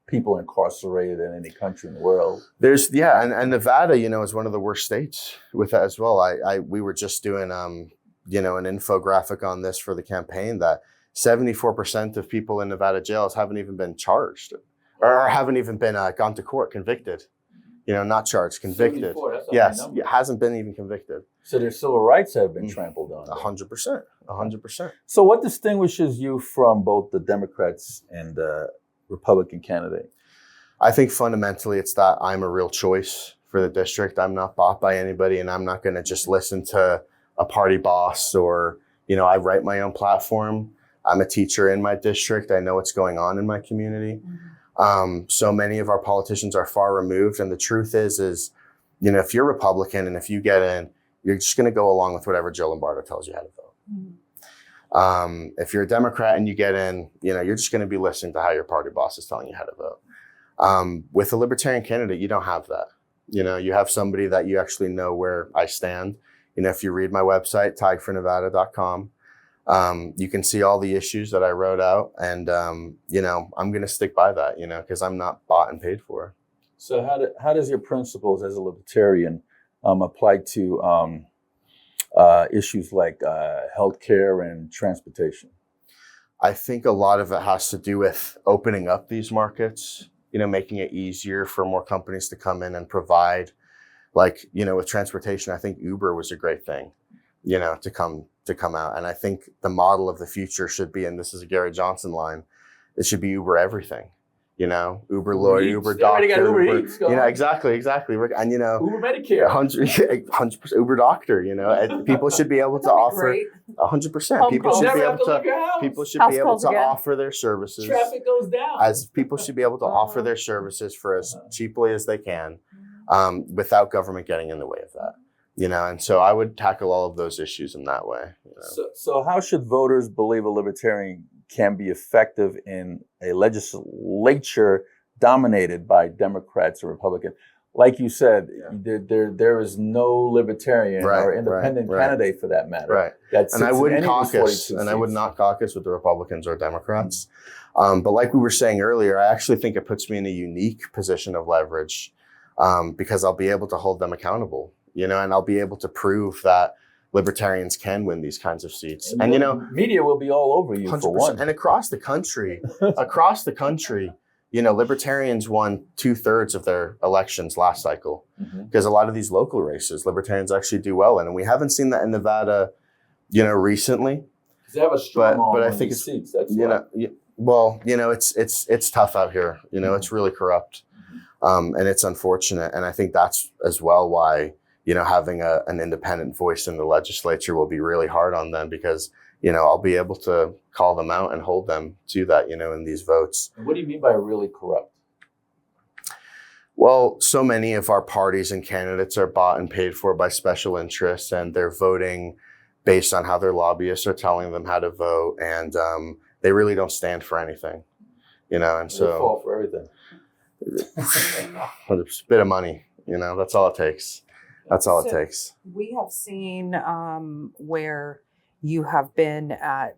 people incarcerated in any country in the world. And Nevada, is one of the worst states with that as well. We were just doing, an infographic on this for the campaign that 74% of people in Nevada jails haven't even been charged or haven't even been gone to court, convicted. Not charged, convicted. Yes, hasn't been even convicted. So their civil rights have been trampled on. 100%. 100%. So what distinguishes you from both the Democrats and the Republican candidate? I think fundamentally it's that I'm a real choice for the district. I'm not bought by anybody, and I'm not going to just listen to a party boss or, I write my own platform. I'm a teacher in my district. I know what's going on in my community. So many of our politicians are far removed. And the truth is, if you're Republican and if you get in, you're just going to go along with whatever Joe Lombardo tells you how to vote. If you're a Democrat and you get in, you're just going to be listening to how your party boss is telling you how to vote. With a Libertarian candidate, you don't have that. You have somebody that you actually know where I stand. If you read my website, tigefornevada.com, you can see all the issues that I wrote out, and I'm going to stick by that, because I'm not bought and paid for. So how does your principles as a libertarian apply to issues like healthcare and transportation? I think a lot of it has to do with opening up these markets, making it easier for more companies to come in and provide. Like, with transportation, I think Uber was a great thing, to come out. And I think the model of the future should be, and this is a Gary Johnson line, it should be Uber everything. Uber lawyer, Uber doctor, Uber Eats, exactly. And Uber Medicare, 100% Uber doctor. People should be able to offer 100%. People should be able to offer their services. Traffic goes down. As people should be able to offer their services for as cheaply as they can, without government getting in the way of that. And so I would tackle all of those issues in that way. So how should voters believe a libertarian can be effective in a legislature dominated by Democrats or Republicans? like you said, there is no libertarian or independent right. candidate for that matter. Right. And I wouldn't caucus, and I would not caucus with the Republicans or Democrats. But like we were saying earlier, I actually think it puts me in a unique position of leverage because I'll be able to hold them accountable, and I'll be able to prove that libertarians can win these kinds of seats. And media will be all over you 100%. for one. And across the country, libertarians won 2/3 of their elections last cycle because a lot of these local races, libertarians actually do well in. And we haven't seen that in Nevada, recently. They have a strong but I think it's seats. That's it's tough out here. It's really corrupt, and it's unfortunate. And I think that's as well why having an independent voice in the legislature will be really hard on them because I'll be able to call them out and hold them to that in these votes. And what do you mean by really corrupt? Well, so many of our parties and candidates are bought and paid for by special interests, and they're voting based on how their lobbyists are telling them how to vote, and they really don't stand for anything, and so they fall for everything. With a bit of money, that's all it takes. That's all it takes. We have seen where you have been at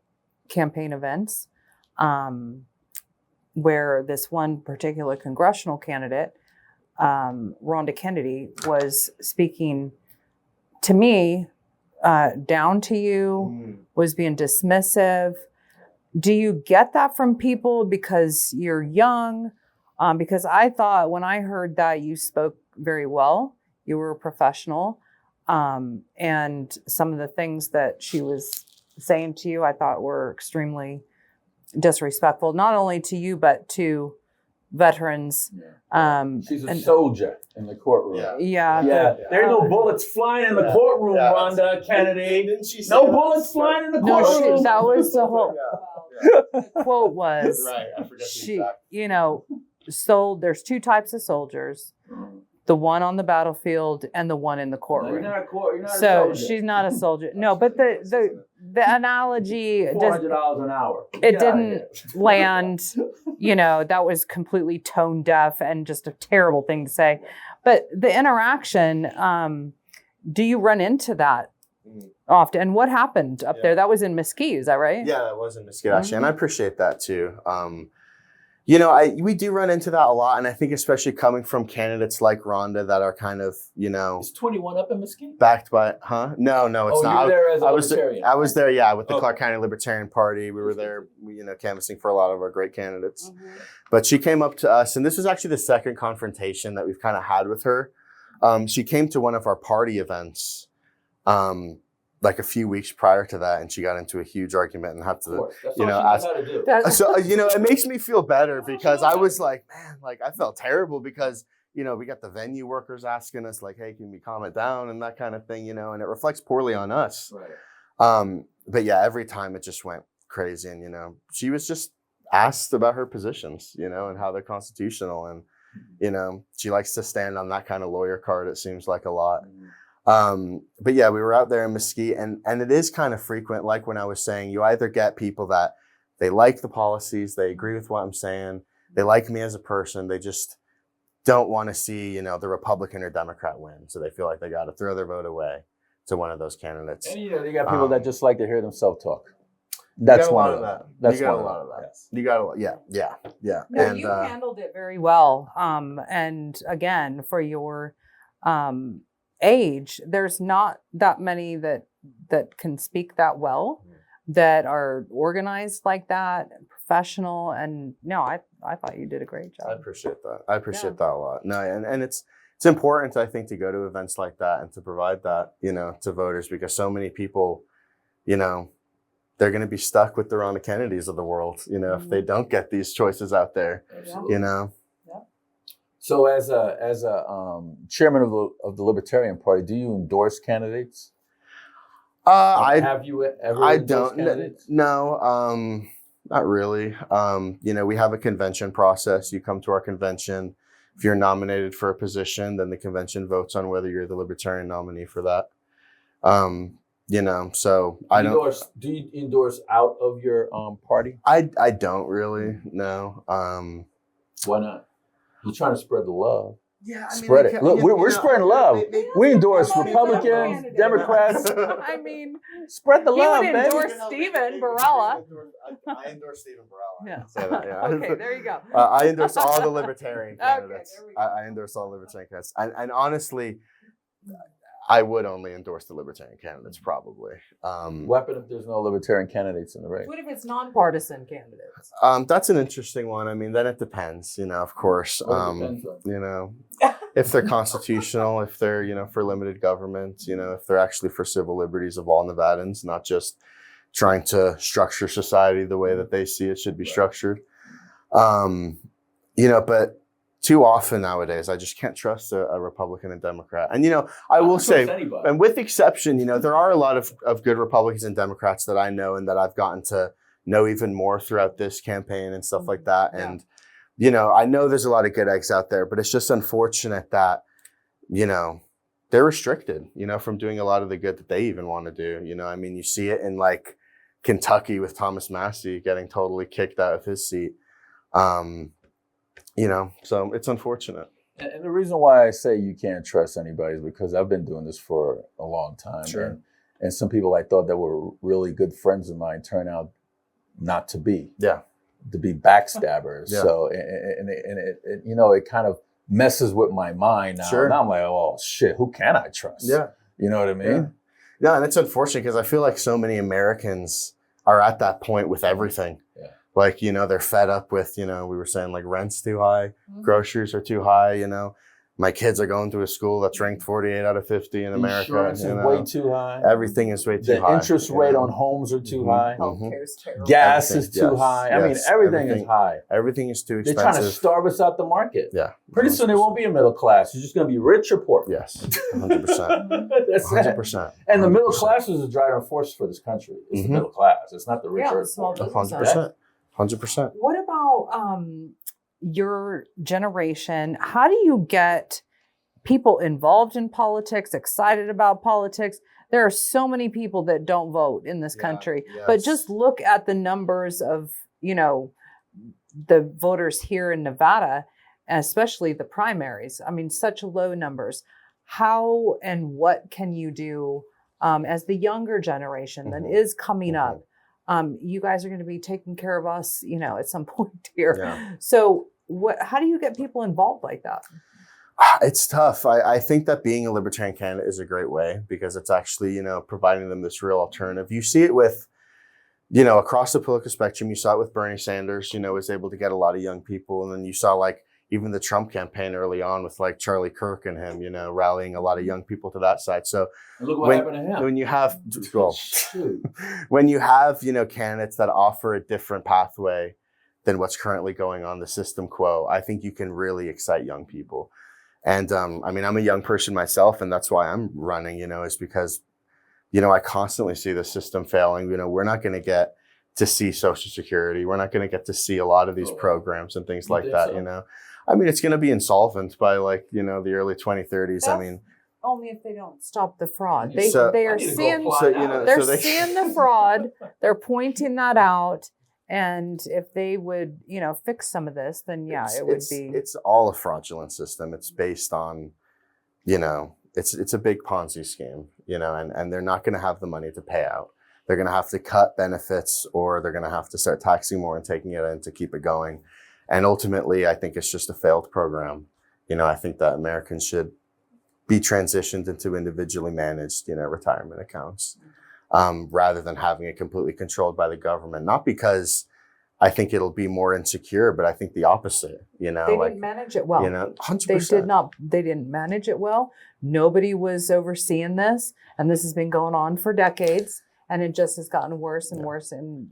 campaign events where this one particular congressional candidate, Rhonda Kennedy, was speaking to me down to you, was being dismissive. Do you get that from people because you're young? Because I thought when I heard that you spoke very well, you were a professional, and some of the things that she was saying to you, I thought were extremely disrespectful, not only to you, but to veterans. She's a soldier in the courtroom. Yeah. There are no bullets flying in the courtroom, Rhonda Kennedy. Didn't she say No bullets flying in the courtroom. No, that was the whole quote was, Right, I forget the she, exact. there's two types of soldiers. The one on the battlefield and the one in the No, courtroom. you're not a So soldier. she's not a soldier. No, but the analogy $400 an hour. it didn't land. That was completely tone deaf and just a terrible thing to say. But the interaction, do you run into that often? And what happened up there? That was in Mesquite, is that right? Yeah, that was in Mesquite actually, and I appreciate that too. We do run into that a lot, and I think especially coming from candidates like Rhonda that are kind of, Is 21 up in Mesquite? backed by, No, it's not. You were there as a I was libertarian. I was there, yeah, with the Clark County Libertarian Party. We were there, canvassing for a lot of our great candidates. But she came up to us, and this was actually the second confrontation that we've kind of had with her. She came to one of our party events, like a few weeks prior to that, and she got into a huge argument and had to, ask. So, it makes me feel better because I was like, man, I felt terrible because, we got the venue workers asking us like, hey, can we calm it down and that kind of thing, and it reflects poorly on us. Right. But yeah, every time it just went crazy, and, she was just asked about her positions, and how they're constitutional, and, she likes to stand on that kind of lawyer card, it seems like a lot. But yeah, we were out there in Mesquite, and it is kind of frequent. Like when I was saying, you either get people that they like the policies, they agree with what I'm saying, they like me as a person, they just don't want to see, the Republican or Democrat win. So they feel like they got to throw their vote away to one of those candidates. And you got people that just like to hear themselves talk. That's one of that. That's you got one a lot of that. Yes. You got a lot. Yeah. No, And you handled it very well. And again, for your age, there's not that many that can speak that well, that are organized like that, professional. And no, I thought you did a great job. I appreciate that. I appreciate that a lot. No, and it's important, I think, to go to events like that and to provide that, to voters, because so many people, they're going to be stuck with the Rhonda Kennedys of the world, if they don't get these choices out there, So as a chairman of the Libertarian Party, do you endorse candidates? Have you ever I endorsed don't. candidates? No, not really. We have a convention process. You come to our convention. If you're nominated for a position, then the convention votes on whether you're the Libertarian nominee for that. So I don't. Do you endorse out of your party? I don't really. No. Why not? You're trying to spread the love. Yeah, Spread it. Look, we're spreading love. We endorse Republicans, candidate. Democrats. I mean, Spread the he love, would baby. endorse Stephen Barella. I endorse Stephen Barella. Yeah. Say that, yeah. Okay, there you go. I endorse all the libertarian candidates. there we go. I endorse all libertarian candidates. And honestly, I would only endorse the libertarian candidates, probably. What happens if there's no libertarian candidates in the race? What if it's nonpartisan candidates? That's an interesting one. I mean, then it depends, of course. What it depends on? If they're constitutional, if they're, for limited government, if they're actually for civil liberties of all Nevadans, not just trying to structure society the way that they see it should be structured. But too often nowadays, I just can't trust a Republican and Democrat. And, I will say, and with exception, there are a lot of good Republicans and Democrats that I know and that I've gotten to know even more throughout this campaign and stuff like that. Yeah. And, I know there's a lot of good eggs out there, but it's just unfortunate that, they're restricted, from doing a lot of the good that they even want to do. You see it in like Kentucky with Thomas Massey getting totally kicked out of his seat. So it's unfortunate. And the reason why I say you can't trust anybody is because I've been doing this for a long time. Sure. And some people I thought that were really good friends of mine turn out not to be. Yeah. To be backstabbers. Yeah. So, it kind of messes with my mind now. Sure. Now I'm like, oh shit, who can I trust? Yeah. You know what I mean? Yeah. No, and it's unfortunate because I feel like so many Americans are at that point with everything. Yeah. Like, they're fed up with, we were saying like rent's too high, groceries are too high, My kids are going to a school that's ranked 48 out of 50 in America. Insurance is way too high. Everything is way too high. The interest rate on homes are too high. Healthcare is terrible. Gas Everything, is too yes, high. yes, Everything is high. Everything is too They're expensive. trying to starve us out the market. Yeah. Pretty soon there won't be a middle class. You're just going to be rich or poor. Yes, 100%. That's it. 100%. And the middle class is the driving force for this country. It's the middle class. It's not the rich or small poor. business. 100%. 100%. What about your generation? How do you get people involved in politics, excited about politics? There are so many people that don't vote in this country, but just look at the numbers of, the voters here in Nevada, especially the primaries. Such low numbers. How and what can you do as the younger generation that is coming up? You guys are going to be taking care of us, at some point here. Yeah. So how do you get people involved like that? It's tough. I think that being a libertarian candidate is a great way because it's actually, providing them this real alternative. You see it with, across the political spectrum. You saw it with Bernie Sanders, was able to get a lot of young people. And then you saw like even the Trump campaign early on with like Charlie Kirk and him, rallying a lot of young people to that side. So And look what happened to him. when you have, when you have, candidates that offer a different pathway than what's currently going on, the system quo, I think you can really excite young people. And I'm a young person myself, and that's why I'm running, is because, I constantly see the system failing. We're not going to get to see Social Security. We're not going to get to see a lot of these programs and things like that, It's going to be insolvent by like, the early 2030s. Only if they don't stop the fraud. They are seeing seeing the fraud. They're pointing that out. And if they would, fix some of this, then it would be. It's all a fraudulent system. It's based on, it's a big Ponzi scheme, and they're not going to have the money to pay out. They're going to have to cut benefits, or they're going to have to start taxing more and taking it in to keep it going. And ultimately, I think it's just a failed program. I think that Americans should be transitioned into individually managed, retirement accounts. Rather than having it completely controlled by the government. Not because I think it'll be more insecure, but I think the opposite, They didn't manage it well. 100%. They didn't manage it well. Nobody was overseeing this. And this has been going on for decades. And it just has gotten worse and worse. And,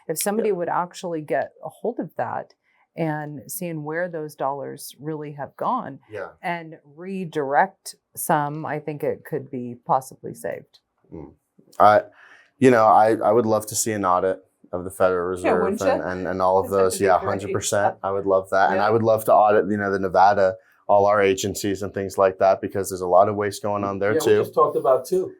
if somebody would actually get a hold of that and seeing where those dollars really have gone and redirect some, I think it could be possibly saved. I would love to see an audit of the Federal Reserve and all of those. Yeah, 100%. I would love that. And I would love to audit, the Nevada, all our agencies and things like that, because there's a lot of waste going on there too. We just talked about 2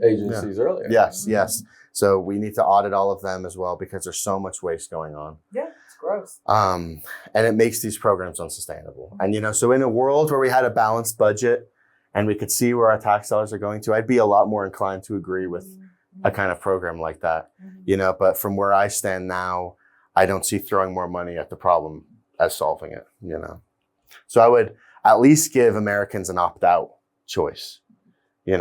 agencies earlier. Yes. So we need to audit all of them as well because there's so much waste going on. Yeah. Gross. And it makes these programs unsustainable. And, so in a world where we had a balanced budget and we could see where our tax dollars are going to, I'd be a lot more inclined to agree with a kind of program like that, but from where I stand now, I don't see throwing more money at the problem as solving it, So I would at least give Americans an opt-out choice, Do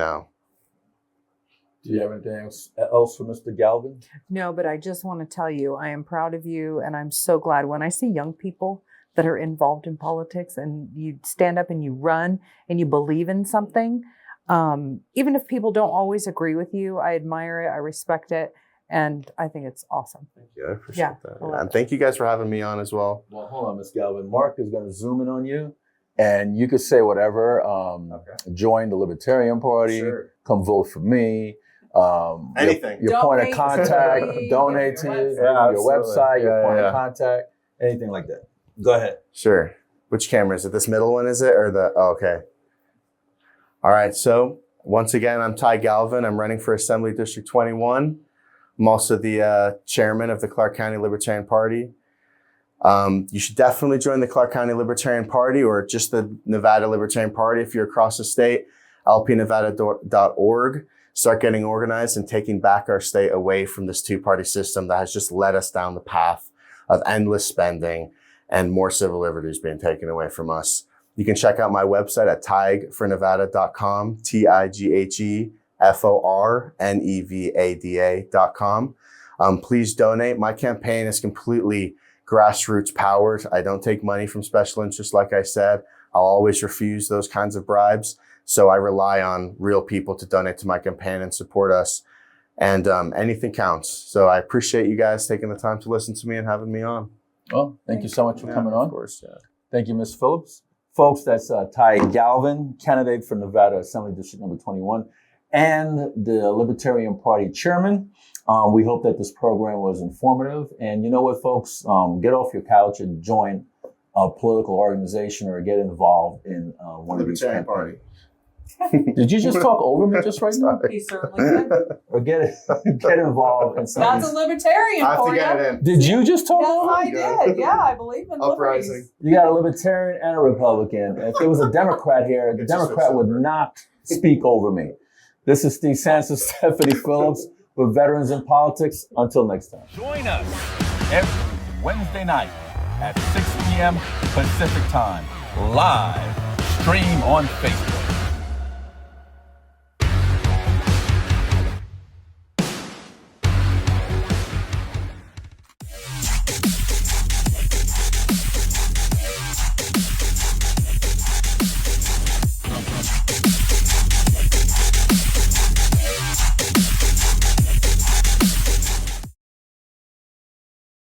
you have anything else for Mr. Galvin? No, but I just want to tell you, I am proud of you. And I'm so glad when I see young people that are involved in politics and you stand up and you run and you believe in something. Even if people don't always agree with you, I admire it. I respect it. And I think it's awesome. Thank you. I appreciate that. Yeah. And thank you guys for having me on as well. Well, hold on, Ms. Galvin. Mark is going to zoom in on you. And you could say whatever. Join the Libertarian Party. Sure. Come vote for me. Anything. Your point of contact. Donate to your website, your point of contact. Anything like that. Go ahead. Sure. Which camera is it? This middle one, is it? Or the... Oh, okay. All right. So once again, I'm Tighe Galvin. I'm running for Assembly District 21. I'm also the chairman of the Clark County Libertarian Party. You should definitely join the Clark County Libertarian Party or just the Nevada Libertarian Party if you're across the state. lpnevada.org. Start getting organized and taking back our state away from this two-party system that has just led us down the path of endless spending and more civil liberties being taken away from us. You can check out my website at tigefornevada.com, TIGHEFORNEVADA.com. Please donate. My campaign is completely grassroots powered. I don't take money from special interests, like I said. I'll always refuse those kinds of bribes. So I rely on real people to donate to my campaign and support us. And anything counts. So I appreciate you guys taking the time to listen to me and having me on. Well, thank you so much for coming on. Of course, yeah. Thank you, Ms. Phillips. Folks, that's Tighe Galvin, candidate for Nevada Assembly District number 21 and the Libertarian Party chairman. We hope that this program was informative. And you know what, folks? Get off your couch and join a political organization or get involved in one of these Libertarian campaigns. Party. Did you just talk over me just right now? He certainly did. Or get involved in something? That's a libertarian I have for to you. get it in. Did you just talk Yes, over I me? did. Yeah, I believe in Uprising. liberties. You got a Libertarian and a Republican. If there was a Democrat here, the Democrat would not speak over me. This is Steve Sanson, Stephanie Phillips with Veterans in Politics. Until next time. Join us every Wednesday night at 6 p.m. Pacific Time, live stream on Facebook.